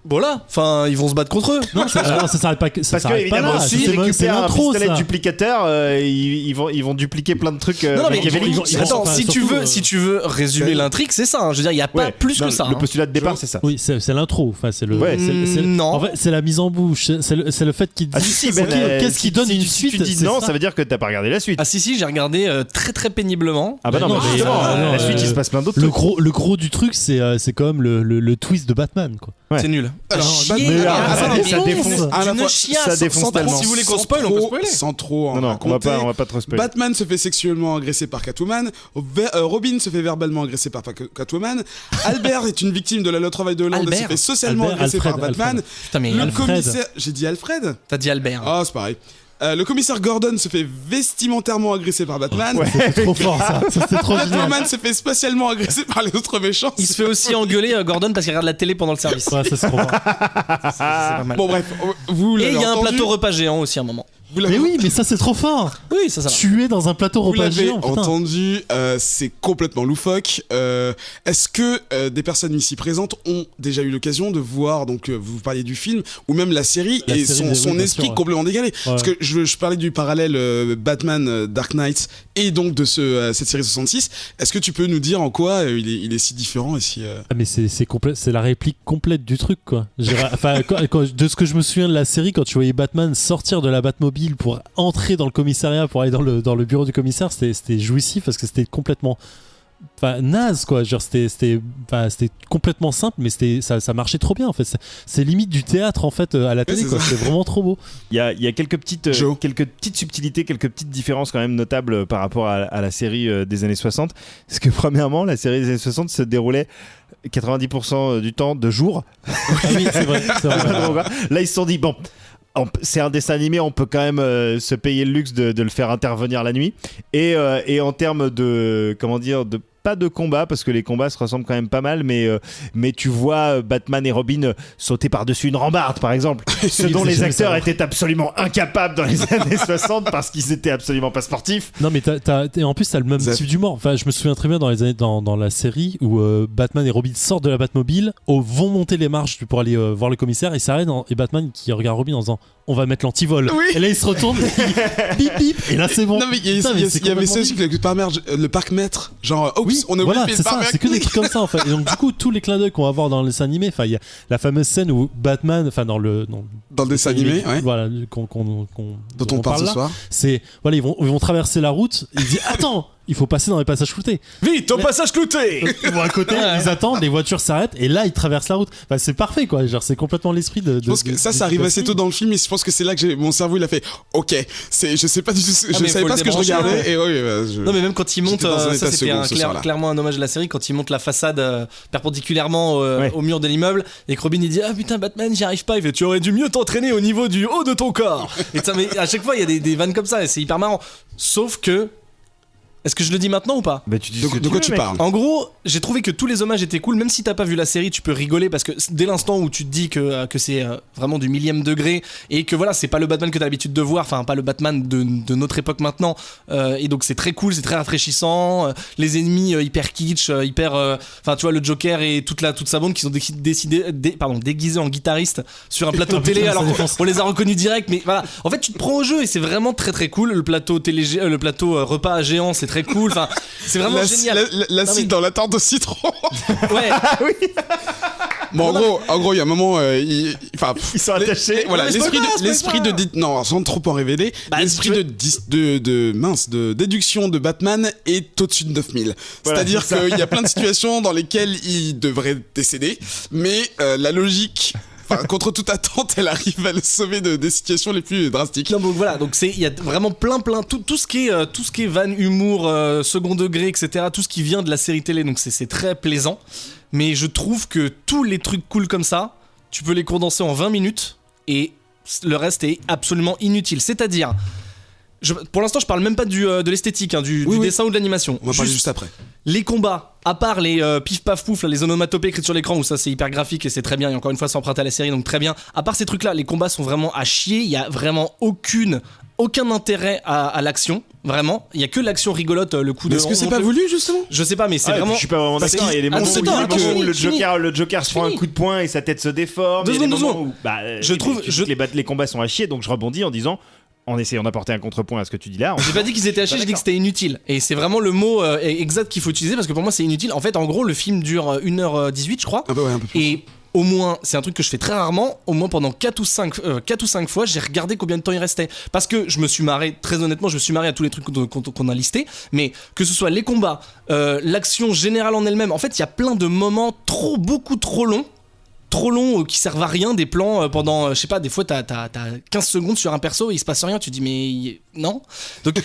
Voilà, enfin ils vont se battre contre eux. Non, ça s'arrête pas. Parce que évidemment, s'ils récupèrent un pistolet duplicateur, ils vont dupliquer plein de trucs. Non, mais attends, si tu veux résumer l'intrigue, c'est ça. Je veux dire, il y a pas plus que ça. Le postulat de départ, c'est ça. Oui, c'est l'intro. Enfin, c'est le. Non. En fait, c'est la mise en bouche. C'est le fait qu'il dit. Qu'est-ce qui donne une suite? Tu dis non, ça veut dire que t'as pas regardé la suite. Ah si, j'ai regardé très très péniblement. Ah bah non, la suite, il se passe plein d'autres trucs. Le gros du truc, c'est comme le twist de Batman, quoi. C'est nul. Alors, ça défonce tellement. Si vous voulez qu'on spoil, on peut spoiler. Sans trop. Non, on va pas trop spoiler. Batman se fait sexuellement agresser par Catwoman. Robin se fait verbalement agresser par Catwoman. Albert est une victime de la loi travail de Hollande et se fait socialement agresser par Batman. Putain, mais le commissaire. J'ai dit Alfred. T'as dit Albert. Ah, c'est pareil. Le commissaire Gordon se fait vestimentairement agresser par Batman. Ouais, c'est trop fort ça. C'est trop génial. Batman se fait spatialement agresser par les autres méchants. Il se fait aussi engueuler Gordon parce qu'il regarde la télé pendant le service. Ouais, ça c'est trop fort. C'est pas mal. Bon bref, vous l'avez entendu. Et il y a un entendu. plateau repas géant aussi à un moment. Mais oui, mais ça c'est trop fort. Oui, ça va. Tuer dans un plateau Vous repas l'avez géant. putain. entendu, c'est complètement loufoque. Est-ce que des personnes ici présentes ont déjà eu l'occasion de voir, donc vous parliez du film ou même la série La et série, son oui, bien esprit sûr, ouais. complètement décalé? Parce que je parlais du parallèle Batman Dark Knight et donc de cette série 66. Est-ce que tu peux nous dire en quoi il est si différent et si Ah, mais c'est complet, c'est la réplique complète du truc quoi. Enfin, de ce que je me souviens de la série, quand tu voyais Batman sortir de la Batmobile pour entrer dans le commissariat, pour aller dans le bureau du commissaire, c'était jouissif parce que c'était complètement naze quoi. Genre c'était complètement simple, mais ça marchait trop bien en fait. C'est limite du théâtre en fait à la télé quoi. C'était vraiment trop beau. Il y a quelques petites subtilités, quelques petites différences quand même notables par rapport à la série des années 60. Parce que premièrement, la série des années 60 se déroulait 90% du temps de jour. Ah oui, c'est vrai. Là, ils se sont dit, bon, c'est un dessin animé, on peut quand même se payer le luxe de le faire intervenir la nuit. Et en termes de, comment dire, pas de combat, parce que les combats se ressemblent quand même pas mal, mais tu vois Batman et Robin sauter par-dessus une rambarde, par exemple. Ce dont les acteurs étaient absolument incapables dans les années 60 parce qu'ils étaient absolument pas sportifs. Non, mais en plus, t'as le même type d'humour. Enfin, je me souviens très bien dans la série où Batman et Robin sortent de la Batmobile, vont monter les marches pour aller voir le commissaire, et s'arrêtent, et Batman qui regarde Robin en disant on va mettre l'antivol. Oui. Et là, il se retourne, bip bip, et là, c'est bon. Non, mais il y avait ça aussi avec le parc maître. Genre, oups, on a oublié c'est ça, c'est que des trucs comme ça en fait. Et donc, du coup, tous les clins d'œil qu'on va voir dans le dessin animé, il y a la fameuse scène où Batman, dans le dessin animé, ouais. Voilà, dont on parle ce soir. C'est, voilà, ils vont traverser la route, il dit attends, il faut passer dans les passages cloutés. Vite, au passage clouté. Ils vont à côté, ils attendent, les voitures s'arrêtent, et là, ils traversent la route. Enfin, c'est parfait, quoi. Genre, c'est complètement l'esprit de. Je pense que ça arrive assez tôt dans le film, et je pense que c'est là que mon cerveau, il a fait OK. Je sais pas du tout, je savais pas ce que je regardais. Et non, mais même quand ils montent, ça c'était clairement un hommage à la série, quand ils montent la façade perpendiculairement au mur de l'immeuble, et que Robin il dit ah putain, Batman, j'y arrive pas. Il fait tu aurais dû mieux t'entraîner au niveau du haut de ton corps. Et ça, mais à chaque fois, il y a des vannes comme ça, et c'est hyper marrant. Sauf que. Est-ce que je le dis maintenant ou pas? Bah, tu dis de quoi tu parles? En gros, j'ai trouvé que tous les hommages étaient cool, même si t'as pas vu la série, tu peux rigoler parce que dès l'instant où tu te dis que c'est vraiment du millième degré et que voilà, c'est pas le Batman que t'as l'habitude de voir, enfin pas le Batman de notre époque maintenant, et donc c'est très cool, c'est très rafraîchissant. Les ennemis hyper kitsch, enfin tu vois le Joker et toute sa bande qui sont déguisés en guitaristes sur un plateau télé, alors on les a reconnus direct, mais voilà. En fait, tu te prends au jeu et c'est vraiment très très cool. Le plateau repas géant, c'est très cool, enfin c'est vraiment génial. L'acide dans la tarte au citron. Ouais. Oui. Bon, en gros, il y a un moment, ils sont attachés. Voilà, l'esprit de non, sans trop en révéler, l'esprit de déduction de Batman est au-dessus de 9000. Voilà, c'est-à-dire qu'il y a plein de situations dans lesquelles il devrait décéder, mais la logique. Contre toute attente, elle arrive à le sauver des situations les plus drastiques. Non, donc voilà, donc il y a vraiment plein tout ce qui est van, humour, second degré, etc. Tout ce qui vient de la série télé, donc c'est très plaisant. Mais je trouve que tous les trucs cool comme ça, tu peux les condenser en 20 minutes et le reste est absolument inutile. C'est-à-dire, pour l'instant, je parle même pas de l'esthétique, du dessin ou de l'animation. On va parler juste après. Les combats, à part les pif paf pouf, là, les onomatopées écrites sur l'écran, où ça c'est hyper graphique et c'est très bien, et encore une fois c'est emprunté à la série, donc très bien. À part ces trucs là, les combats sont vraiment à chier, il y a vraiment aucun intérêt à l'action, vraiment. Il y a que l'action rigolote, le coup de. Est-ce que c'est pas voulu justement? Je sais pas, mais c'est vraiment. Je suis pas vraiment d'accord. Il y a des moments où le Joker se prend un coup de poing et sa tête se déforme. Je trouve les combats sont à chier, donc je rebondis en disant. En essayant d'apporter un contrepoint à ce que tu dis là. J'ai pas dit qu'ils étaient hachés, j'ai dit que c'était inutile. Et c'est vraiment le mot exact qu'il faut utiliser parce que pour moi c'est inutile. En fait, en gros, le film dure 1h18, je crois. Un peu plus. Et au moins, c'est un truc que je fais très rarement, au moins pendant 4 ou 5 fois, j'ai regardé combien de temps il restait. Parce que je me suis marré, très honnêtement, je me suis marré à tous les trucs qu'on a listés. Mais que ce soit les combats, l'action générale en elle-même, en fait, il y a plein de moments beaucoup trop longs qui servent à rien, des plans pendant je sais pas, des fois t'as 15 secondes sur un perso et il se passe rien, tu te dis mais non. Donc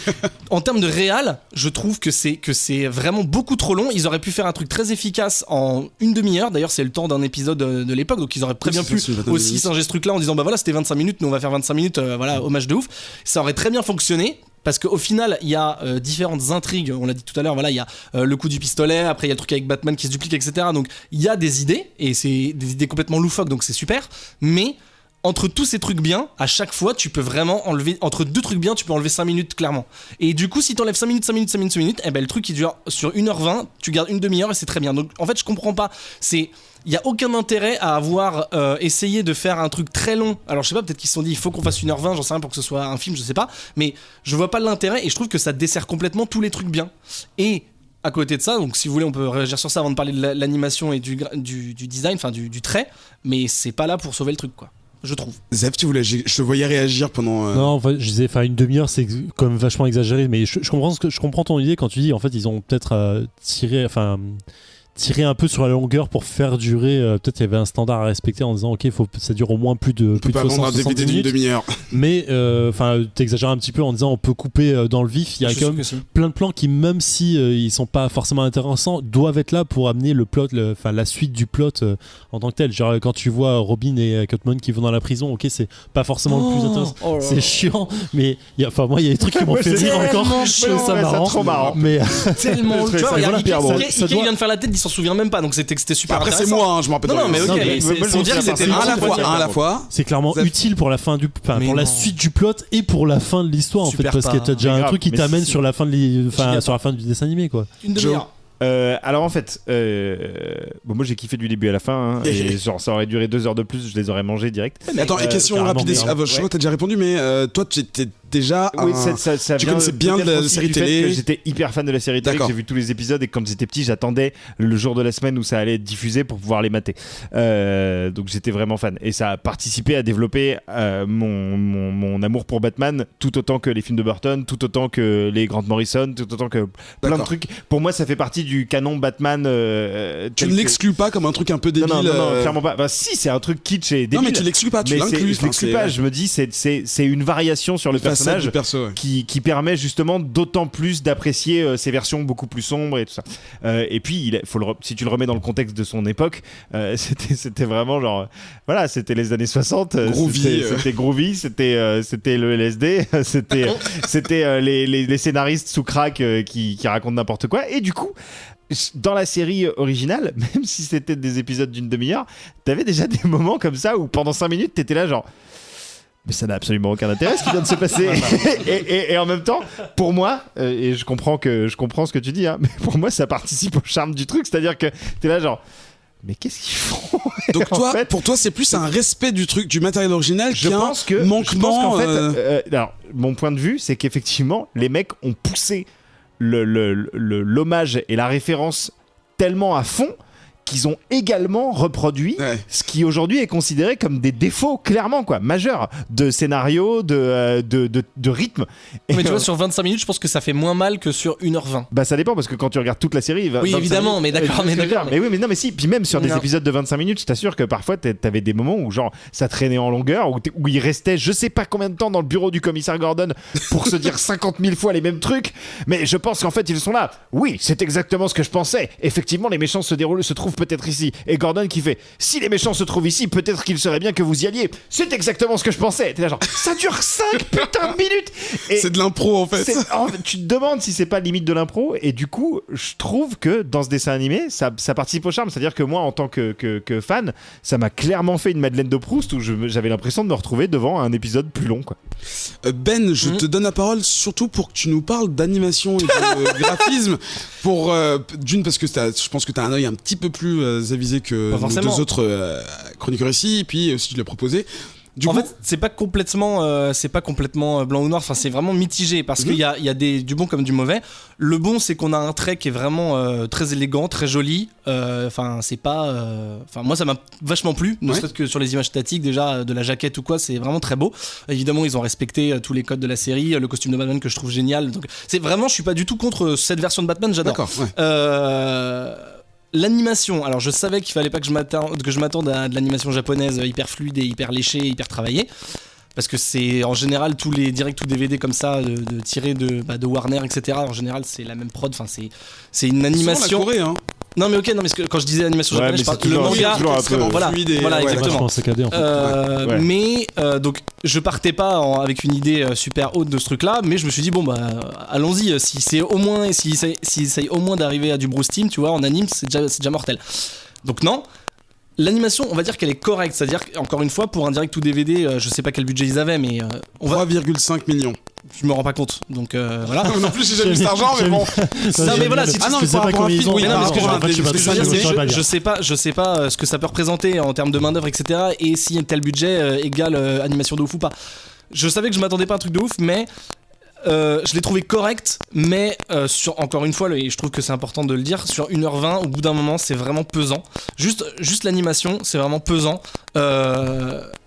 en termes de réal, je trouve que c'est vraiment beaucoup trop long. Ils auraient pu faire un truc très efficace en une demi-heure, d'ailleurs c'est le temps d'un épisode de l'époque, donc ils auraient très bien pu aussi singer ce truc là en disant bah voilà c'était 25 minutes, nous on va faire 25 minutes, voilà, hommage de ouf. Ça aurait très bien fonctionné. Parce qu'au final, il y a différentes intrigues, on l'a dit tout à l'heure, voilà, il y a le coup du pistolet, après il y a le truc avec Batman qui se duplique, etc. Donc il y a des idées, et c'est des idées complètement loufoques, donc c'est super, mais entre tous ces trucs bien, à chaque fois, tu peux vraiment enlever, entre 2 trucs bien, tu peux enlever 5 minutes clairement. Et du coup, si t'enlèves 5 minutes, eh ben le truc il dure sur 1h20, tu gardes une demi-heure et c'est très bien. Donc en fait, je comprends pas. Il y a aucun intérêt à avoir essayé de faire un truc très long. Alors je sais pas, peut-être qu'ils se sont dit il faut qu'on fasse 1h20, j'en sais rien, pour que ce soit un film, je sais pas. Mais je vois pas l'intérêt et je trouve que ça dessert complètement tous les trucs bien. Et à côté de ça, donc si vous voulez, on peut réagir sur ça avant de parler de l'animation et du design, enfin du trait. Mais c'est pas là pour sauver le truc, quoi. Je trouve. Zef, je te voyais réagir pendant. Non, en fait, je disais, une demi-heure, c'est quand même vachement exagéré, mais je comprends ton idée quand tu dis, en fait, ils ont peut-être tiré un peu sur la longueur pour faire durer. Peut-être il y avait un standard à respecter en disant, ok, ça dure au moins plus de 60 minutes. Demi-heure. Mais t'exagères un petit peu en disant, on peut couper dans le vif. Il y a quand même plein de plans qui, même si ils sont pas forcément intéressants, doivent être là pour amener le plot, la suite du plot en tant que tel. Genre quand tu vois Robin et Catwoman qui vont dans la prison, ok, c'est pas forcément le plus intéressant. C'est chiant, mais moi il y a des trucs qui m'ont fait rire encore. Je trouve ça marrant. Trop marrant. Mais tellement. Tu vois, ça Ike vient de faire la tête, il s'en souvient même pas, donc c'était super Après intéressant. c'est moi, je me rappelle. Non, mais ok, faut dire que c'était à la fois. C'est clairement utile pour la fin pour la suite du plot et pour la fin de l'histoire en fait, parce qu'il y a déjà un truc qui t'amène sur la fin sur la fin du dessin animé, quoi. Une demi-heure. Alors en fait, moi j'ai kiffé du début à la fin, et genre ça aurait duré 2 heures de plus, je les aurais mangés direct. Mais attends, et question rapide, je crois que t'as déjà répondu, mais toi tu étais déjà tu connaissais bien la série télé. J'étais hyper fan de la série télé, j'ai vu tous les épisodes, et quand j'étais petit j'attendais le jour de la semaine où ça allait être diffusé pour pouvoir les mater, donc j'étais vraiment fan, et ça a participé à développer mon amour pour Batman, tout autant que les films de Burton, tout autant que les Grant Morrison, tout autant que plein de trucs. Pour moi ça fait partie du canon Batman. Tu ne l'exclus pas comme un truc un peu débile. Non, clairement pas. Si, c'est un truc kitsch et débile. Non, mais tu l'exclus pas, tu l'inclus. Je l'exclus pas, je me dis c'est une variation sur le personnage qui permet justement d'autant plus d'apprécier ses versions beaucoup plus sombres et tout ça. Et puis, si tu le remets dans le contexte de son époque, c'était vraiment genre. Voilà, c'était les années 60. C'était groovy, c'était le LSD, c'était les scénaristes sous crack qui racontent n'importe quoi. Et du coup, dans la série originale, même si c'était des épisodes d'une demi-heure, t'avais déjà des moments comme ça où pendant 5 minutes t'étais là genre mais ça n'a absolument aucun intérêt ce qui vient de se passer. et en même temps, pour moi, et je comprends ce que tu dis, hein, mais pour moi ça participe au charme du truc, c'est-à-dire que t'es là genre mais qu'est-ce qu'ils font? Donc pour toi c'est plus un respect du matériel original manquement. Je pense qu'en fait, alors mon point de vue c'est qu'effectivement les mecs ont poussé l'hommage et la référence tellement à fond qu'ils ont également reproduit ce qui aujourd'hui est considéré comme des défauts clairement majeurs de scénario, de rythme. Mais tu vois, sur 25 minutes, je pense que ça fait moins mal que sur 1h20. Bah ça dépend, parce que quand tu regardes toute la série, oui évidemment, mais d'accord. Mais oui, mais si. Puis même sur des épisodes de 25 minutes, je t'assure que parfois t'avais des moments où genre ça traînait en longueur, où il restait je sais pas combien de temps dans le bureau du commissaire Gordon pour se dire 50 000 fois les mêmes trucs. Mais je pense qu'en fait ils sont là. Oui, c'est exactement ce que je pensais. Effectivement, les méchants se trouvent peut-être ici. Et Gordon qui fait si les méchants se trouvent ici, peut-être qu'il serait bien que vous y alliez. C'est exactement ce que je pensais. T'es là genre ça dure 5 putains de minutes. Et c'est de l'impro en fait. Tu te demandes si c'est pas limite de l'impro. Et du coup, je trouve que dans ce dessin animé, ça participe au charme. C'est-à-dire que moi, en tant que fan, ça m'a clairement fait une Madeleine de Proust où j'avais l'impression de me retrouver devant un épisode plus long, quoi. Ben, je te donne la parole surtout pour que tu nous parles d'animation et de graphisme. D'une, parce que je pense que tu as un œil un petit peu plus avisé que nos 2 autres chroniqueurs ici, et puis aussi tu l'as proposé. En fait, c'est pas complètement blanc ou noir. Enfin, c'est vraiment mitigé parce qu'il y a du bon comme du mauvais. Le bon, c'est qu'on a un trait qui est vraiment très élégant, très joli. Enfin, c'est pas. Enfin, moi, ça m'a vachement plu. Ne serait-ce que sur les images statiques, déjà de la jaquette ou quoi, c'est vraiment très beau. Évidemment, ils ont respecté tous les codes de la série, le costume de Batman que je trouve génial. Donc, c'est vraiment, je suis pas du tout contre cette version de Batman. J'adore. D'accord. Ouais. L'animation, alors je savais qu'il fallait pas que je m'attende à de l'animation japonaise hyper fluide et hyper léchée, hyper travaillée, parce que c'est en général tous les directs ou DVD comme ça de tirés de Warner, etc. En général c'est la même prod, enfin c'est une animation. La Corée, hein. Non mais ok, non mais quand je disais animation japonaise, je parle le manga, voilà exactement. Saccadé, en fait. Mais donc je partais pas avec une idée super haute de ce truc-là, mais je me suis dit bon bah allons-y, s'ils essayent au moins d'arriver à du Bruce Timm, tu vois, en anime, c'est déjà mortel. Donc non. L'animation, on va dire qu'elle est correcte, c'est-à-dire qu'encore une fois, pour un direct ou DVD, je sais pas quel budget ils avaient, mais 3,5 millions. Je me rends pas compte, donc voilà. Non plus, j'ai jamais vu cet argent, mais bon. Non mais voilà, ah non, mais par rapport à un film, oui, non, par rapport à un film, je sais pas ce que ça peut représenter en termes de main d'œuvre, etc. Et si un tel budget égale animation de ouf ou pas. Je savais que je m'attendais pas à un truc de ouf, mais je l'ai trouvé correct, mais encore une fois, et je trouve que c'est important de le dire, sur 1h20, au bout d'un moment, c'est vraiment pesant. Juste l'animation, c'est vraiment pesant.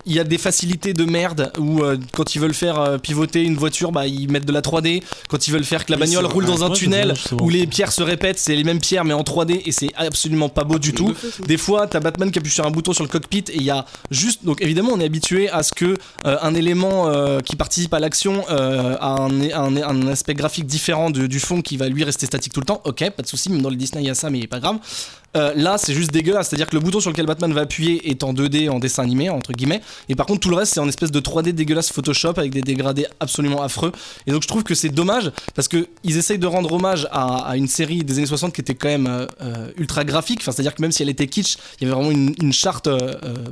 Il y a des facilités de merde où quand ils veulent faire pivoter une voiture, bah ils mettent de la 3D. Quand ils veulent faire que la bagnole roule dans un tunnel où les pierres se répètent, c'est les mêmes pierres mais en 3D et c'est absolument pas beau du tout. Des fois, t'as Batman qui appuie sur un bouton sur le cockpit et il y a juste. Donc évidemment, on est habitué à ce que un élément qui participe à l'action a un aspect graphique différent du fond qui va lui rester statique tout le temps. Ok, pas de souci, même dans le Disney il y a ça, mais pas grave. Là c'est juste dégueulasse, c'est-à-dire que le bouton sur lequel Batman va appuyer est en 2D, en dessin animé entre guillemets, et par contre tout le reste c'est en espèce de 3D dégueulasse Photoshop avec des dégradés absolument affreux, et donc je trouve que c'est dommage parce que ils essayent de rendre hommage à une série des années 60 qui était quand même ultra graphique, enfin, c'est-à-dire que même si elle était kitsch, il y avait vraiment une charte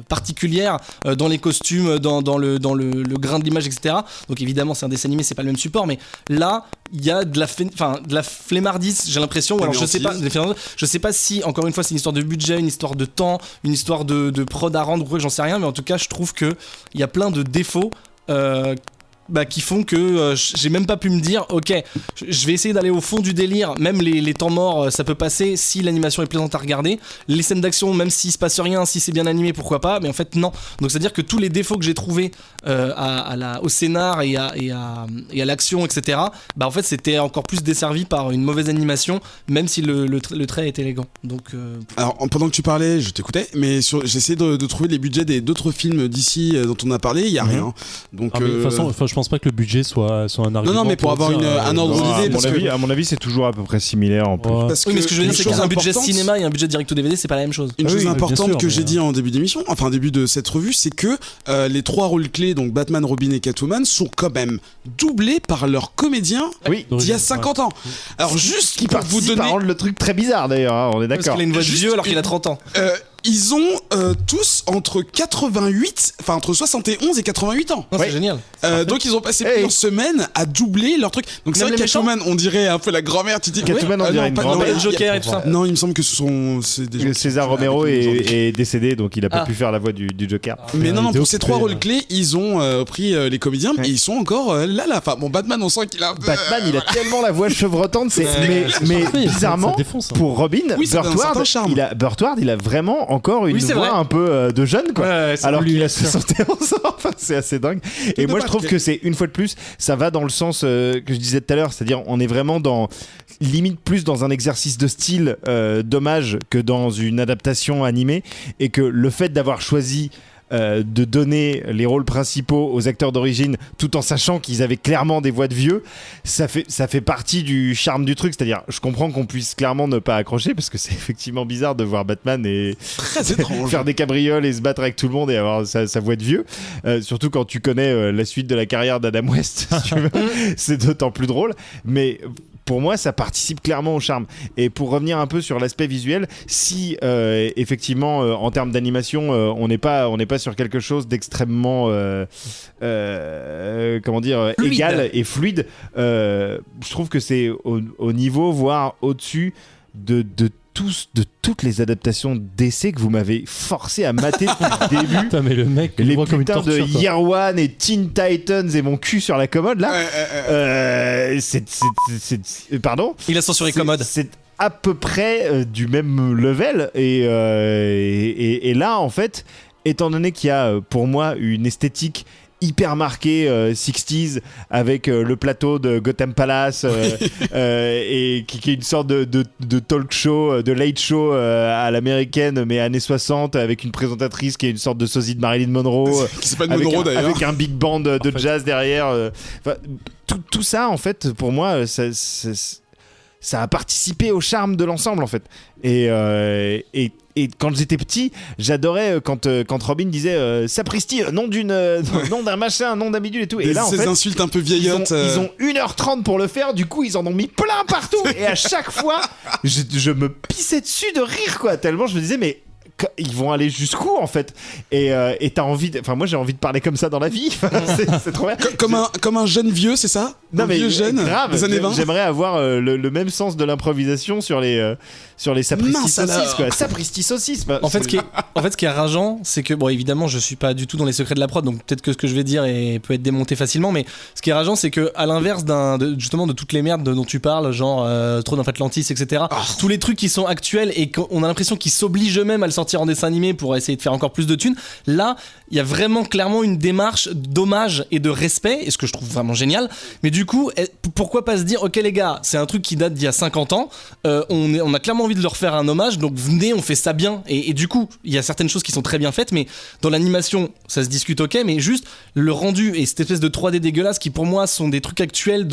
particulière dans les costumes, dans le grain de l'image, etc. Donc évidemment c'est un dessin animé, c'est pas le même support, mais là il y a de la flemmardise, j'ai l'impression, ou alors je sais pas si encore une fois c'est une histoire de budget, une histoire de temps, une histoire de prod à rendre ou quoi, j'en sais rien, mais en tout cas je trouve que il y a plein de défauts qui font que j'ai même pas pu me dire ok, je vais essayer d'aller au fond du délire, même les temps morts ça peut passer si l'animation est plaisante à regarder, les scènes d'action même s'il se passe rien, si c'est bien animé pourquoi pas, mais en fait non. Donc c'est à dire que tous les défauts que j'ai trouvés au scénar et à l'action, etc., bah en fait c'était encore plus desservi par une mauvaise animation, même si le trait est élégant. Donc alors pendant que tu parlais je t'écoutais, mais j'essaie de trouver les budgets d'autres films d'ici dont on a parlé, il y a rien. Donc de toute façon je pense pas que le budget soit un argument. Non mais pour avoir un ordre d'idée, à mon avis c'est toujours à peu près similaire en plus. Parce que oui, mais ce que je veux dire c'est qu'un budget cinéma et un budget direct ou DVD c'est pas la même chose. Une chose importante que j'ai dit en début d'émission, enfin début de cette revue, c'est que les trois rôles clés, donc Batman, Robin et Catwoman, sont quand même doublés par leurs comédiens d'il y a 50 ans. Alors juste qui partent vous donner rendre le truc très bizarre d'ailleurs, hein, on est d'accord. Parce qu'il a une voix de vieux alors qu'il a 30 ans. Ils ont tous entre 71 et 88 ans. Non, c'est génial. Donc ils ont passé plusieurs semaines à doubler leur truc. Donc c'est vrai que Catwoman, on dirait un peu la grand-mère. Tu dis Catwoman, on dirait une grand-mère. Le Joker et tout ça. Non, il me semble que c'est des gens. César Romero est décédé, donc il a pas pu faire la voix du Joker. Mais non, pour ces trois rôles clés, ils ont pris les comédiens et ils sont encore là. Enfin, bon, Batman, on sent qu'il a un peu. Batman, il a tellement la voix chevrotante, mais bizarrement, pour Robin, Burtward, il a vraiment encore une voix un peu de jeune, quoi. Alors qu'il a 71 ans. Enfin, c'est assez dingue. Et moi, je trouve que c'est, une fois de plus, ça va dans le sens que je disais tout à l'heure, c'est-à-dire on est vraiment limite plus dans un exercice de style d'hommage que dans une adaptation animée, et que le fait d'avoir choisi de donner les rôles principaux aux acteurs d'origine tout en sachant qu'ils avaient clairement des voix de vieux, ça fait partie du charme du truc. C'est-à-dire, je comprends qu'on puisse clairement ne pas accrocher parce que c'est effectivement bizarre de voir Batman et faire des cabrioles et se battre avec tout le monde et avoir sa voix de vieux, surtout quand tu connais la suite de la carrière d'Adam West, si tu veux. C'est d'autant plus drôle, mais pour moi, ça participe clairement au charme. Et pour revenir un peu sur l'aspect visuel, si effectivement, en termes d'animation, on n'est pas sur quelque chose d'extrêmement, égal et fluide, je trouve que c'est au niveau, voire au-dessus de toutes les adaptations d'essais que vous m'avez forcé à mater depuis le début. Putain, mais le mec, les putains de Year One et Teen Titans et mon cul sur la commode là. Pardon. Il a censuré commode. C'est à peu près du même level et là en fait, étant donné qu'il y a pour moi une esthétique hyper marqué 60s avec le plateau de Gotham Palace et qui est une sorte de talk show, de late show à l'américaine mais années 60 avec une présentatrice qui est une sorte de sosie de Marilyn Monroe qui s'appelle Monroe d'ailleurs, avec un big band de jazz derrière, tout ça en fait pour moi ça a participé au charme de l'ensemble en fait. Et quand j'étais petit, j'adorais quand Robin disait sapristi, nom d'un machin, nom d'un bidule et tout. Et là, en fait, ces insultes un peu vieillottes. Ils ont 1h30 pour le faire, du coup, ils en ont mis plein partout. Et à chaque fois, je me pissais dessus de rire, quoi. Tellement je me disais, mais ils vont aller jusqu'où en fait, et t'as envie enfin moi j'ai envie de parler comme ça dans la vie. C'est trop bien. Comme un jeune vieux, c'est ça? Non, mais vieux jeune grave, des années 20. j'aimerais avoir le même sens de l'improvisation sur les sapristi saucisses, quoi. Sapristi saucisses. En fait, ce qui est rageant, c'est que, bon, évidemment, je suis pas du tout dans les secrets de la prod, donc peut-être que ce que je vais dire peut être démonté facilement, mais ce qui est rageant, c'est que, à l'inverse justement de toutes les merdes dont tu parles, genre Throne of Atlantis, etc., tous les trucs qui sont actuels et qu'on a l'impression qu'ils s'obligent eux-mêmes à le sortir en dessin animé pour essayer de faire encore plus de thunes, là, il y a vraiment clairement une démarche d'hommage et de respect, et ce que je trouve vraiment génial, mais du coup, pourquoi pas se dire, ok les gars, c'est un truc qui date d'il y a 50 ans, on a clairement envie de leur faire un hommage, donc venez, on fait ça bien, et du coup, il y a certaines choses qui sont très bien faites, mais dans l'animation, ça se discute, ok, mais juste le rendu et cette espèce de 3D dégueulasse qui pour moi sont des trucs actuels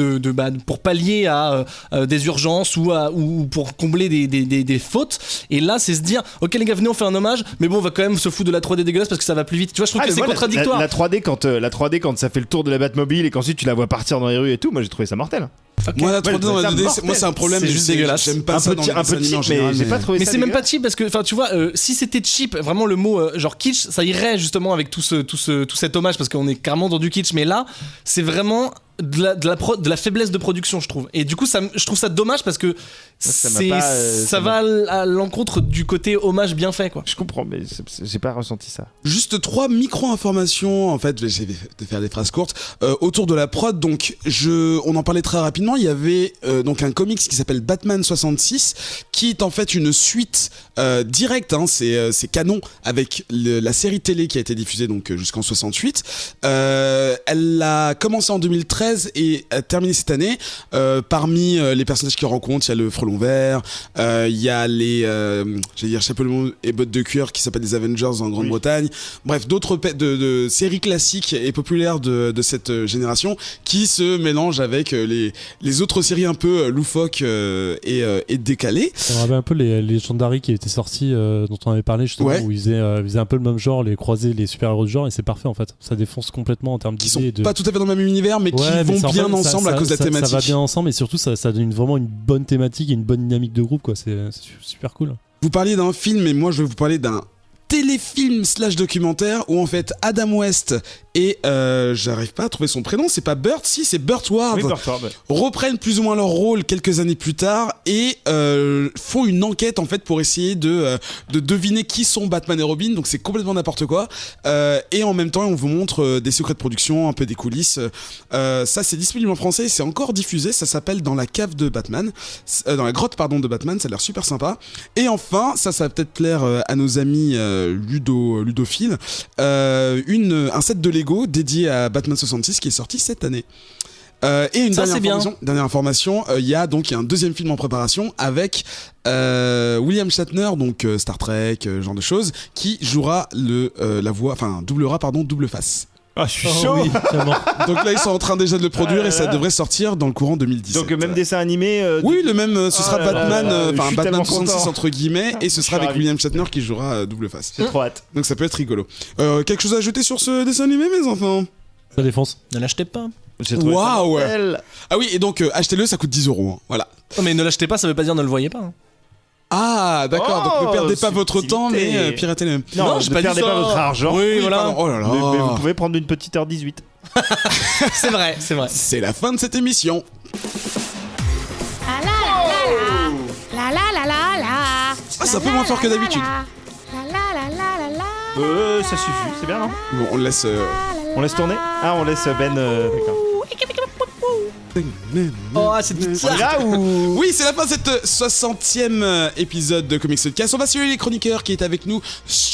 pour pallier à des urgences ou pour combler des fautes, et là c'est se dire, ok les gars, venez, on fait un hommage, mais bon, on va quand même se foutre de la 3D dégueulasse parce que ça va plus vite, tu vois, je trouve que c'est contradictoire. La 3D quand ça fait le tour de la Batmobile et qu'ensuite tu la vois partir dans les rues et tout, moi j'ai trouvé ça mortel. Okay. Moi la 3D dans la 2D, moi c'est un problème, c'est juste dégueulasse. J'aime pas ça dans les dessins animés en général, j'ai pas trouvé mais ça c'est dégueulasse. même pas cheap parce que, enfin tu vois, si c'était cheap, vraiment le mot genre kitsch, ça irait justement avec tout cet hommage parce qu'on est carrément dans du kitsch, mais là c'est vraiment de la faiblesse de production, je trouve. Et du coup, je trouve ça dommage parce que ça va à l'encontre du côté hommage bien fait, quoi. Je comprends, mais j'ai pas ressenti ça. Juste 3 micro-informations, en fait, je vais faire des phrases courtes, autour de la prod. Donc, on en parlait très rapidement. Il y avait donc un comics qui s'appelle Batman 66, qui est en fait une suite directe, hein, c'est canon avec la série télé qui a été diffusée donc jusqu'en 68. Elle a commencé en 2013 et a terminé cette année. Parmi les personnages qu'il rencontre, il y a le Frelon Vert, il y a les je sais pas le mot, et bottes de cuir qui s'appellent des Avengers en Grande-Bretagne. Bref, d'autres de séries classiques et populaires de cette génération qui se mélangent avec les autres séries un peu loufoques et décalées. On avait un peu les Legendary qui étaient sortis, dont on avait parlé justement, où ils faisaient un peu le même genre, les croiser les super-héros de genre, et c'est parfait en fait. Ça défonce complètement en termes d'idées. Qui sont pas tout à fait dans le même univers, mais qui vont bien ensemble à cause de la thématique. Ça va bien ensemble, et surtout ça donne vraiment une bonne thématique et une bonne dynamique de groupe, quoi. C'est super cool. Vous parliez d'un film, et moi je vais vous parler d'un téléfilm / documentaire où en fait Adam West et j'arrive pas à trouver son prénom, c'est pas Burt, si c'est Burt Ward, reprennent plus ou moins leur rôle quelques années plus tard et font une enquête en fait pour essayer de deviner qui sont Batman et Robin, donc c'est complètement n'importe quoi, et en même temps on vous montre des secrets de production, un peu des coulisses. Ça c'est disponible en français et c'est encore diffusé, ça s'appelle Dans la cave de Batman, dans la grotte pardon de Batman, ça a l'air super sympa. Et enfin, ça va peut-être plaire à nos amis ludophiles, un set de Lego dédié à Batman 66 qui est sorti cette année. Et une dernière information, il y a un deuxième film en préparation avec William Shatner, donc Star Trek, genre de choses, qui jouera doublera Double Face. Ah, je suis chaud. Oui, donc là ils sont en train déjà de le produire et ça devrait sortir dans le courant 2017. Donc même dessin animé. Oui, le même. Ce sera Batman, Batman 66 content. entre guillemets, et ce sera avec William Shatner qui jouera Double Face. J'ai trop hâte. Donc ça peut être rigolo. Quelque chose à ajouter sur ce dessin animé, mes enfants? Ça défonce. Ne l'achetez pas. Waouh. Ah oui, et donc achetez-le, ça coûte 10 €. Hein. Voilà. Non, mais ne l'achetez pas, ça veut pas dire ne le voyez pas. Hein. Ah d'accord, donc ne perdez pas votre temps, mais piratez-le. Non, ne perdez pas votre argent. Oui, voilà. Oh là là. Mais vous pouvez prendre une petite heure 18. C'est vrai. C'est la fin de cette émission. C'est un peu moins fort que d'habitude. Ça suffit, c'est bien, non? Bon, on laisse tourner. Ah, on laisse Ben. D'accord. Oh, c'est ça. Là où... Oui, c'est la fin de cette 60e épisode de Comics Podcast. On va saluer les chroniqueurs qui étaient avec nous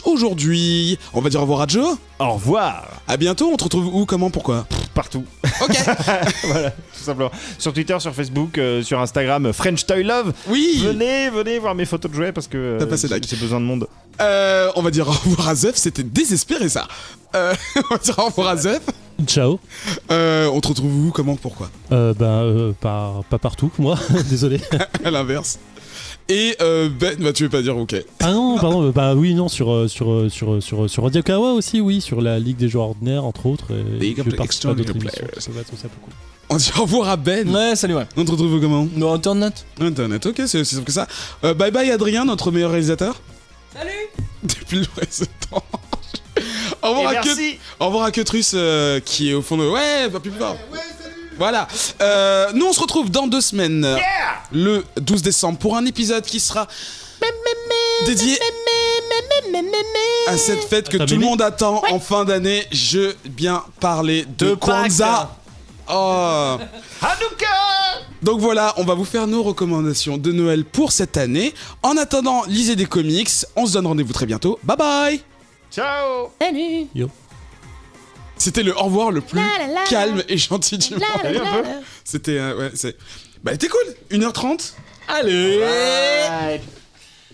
aujourd'hui. On va dire au revoir à Joe. Au revoir. À bientôt. On te retrouve où, comment, pourquoi? Partout. Ok. Voilà, tout simplement. Sur Twitter, sur Facebook, sur Instagram, French Toy Love. Oui. Venez voir mes photos de jouets parce que j'ai besoin de monde. On va dire au revoir à Zeuf. C'était désespéré ça. On va dire au revoir à Zeuf. Ciao. On te retrouve où, comment, pourquoi? Pas partout, moi. Désolé. À l'inverse. Et Ben, tu veux pas dire ok? Ah non, pardon. Oui, non, sur Radio Kawa aussi, oui, sur la Ligue des joueurs ordinaires, entre autres. League of the Extraordinary Players. Ça va être aussi un peu cool. On dit au revoir à Ben. Ouais, salut, ouais. On te retrouve comment? No, Internet. Internet, ok, c'est simple que ça. Bye bye Adrien, notre meilleur réalisateur. Salut. depuis le précédent. Au revoir à Queutrus qui est au fond de... Ouais, pas plus fort. Voilà. Nous, on se retrouve dans 2 semaines, le 12 décembre, pour un épisode qui sera dédié à cette fête que tout le monde attend en fin d'année. Je veux bien parler de Kwanzaa. Oh. Donc voilà, on va vous faire nos recommandations de Noël pour cette année. En attendant, lisez des comics. On se donne rendez-vous très bientôt. Bye bye. Ciao. Salut. Yo. C'était le au revoir le plus calme et gentil du monde. C'était ouais, c'est... Bah, c'était cool. 1h30. Allez. Bye.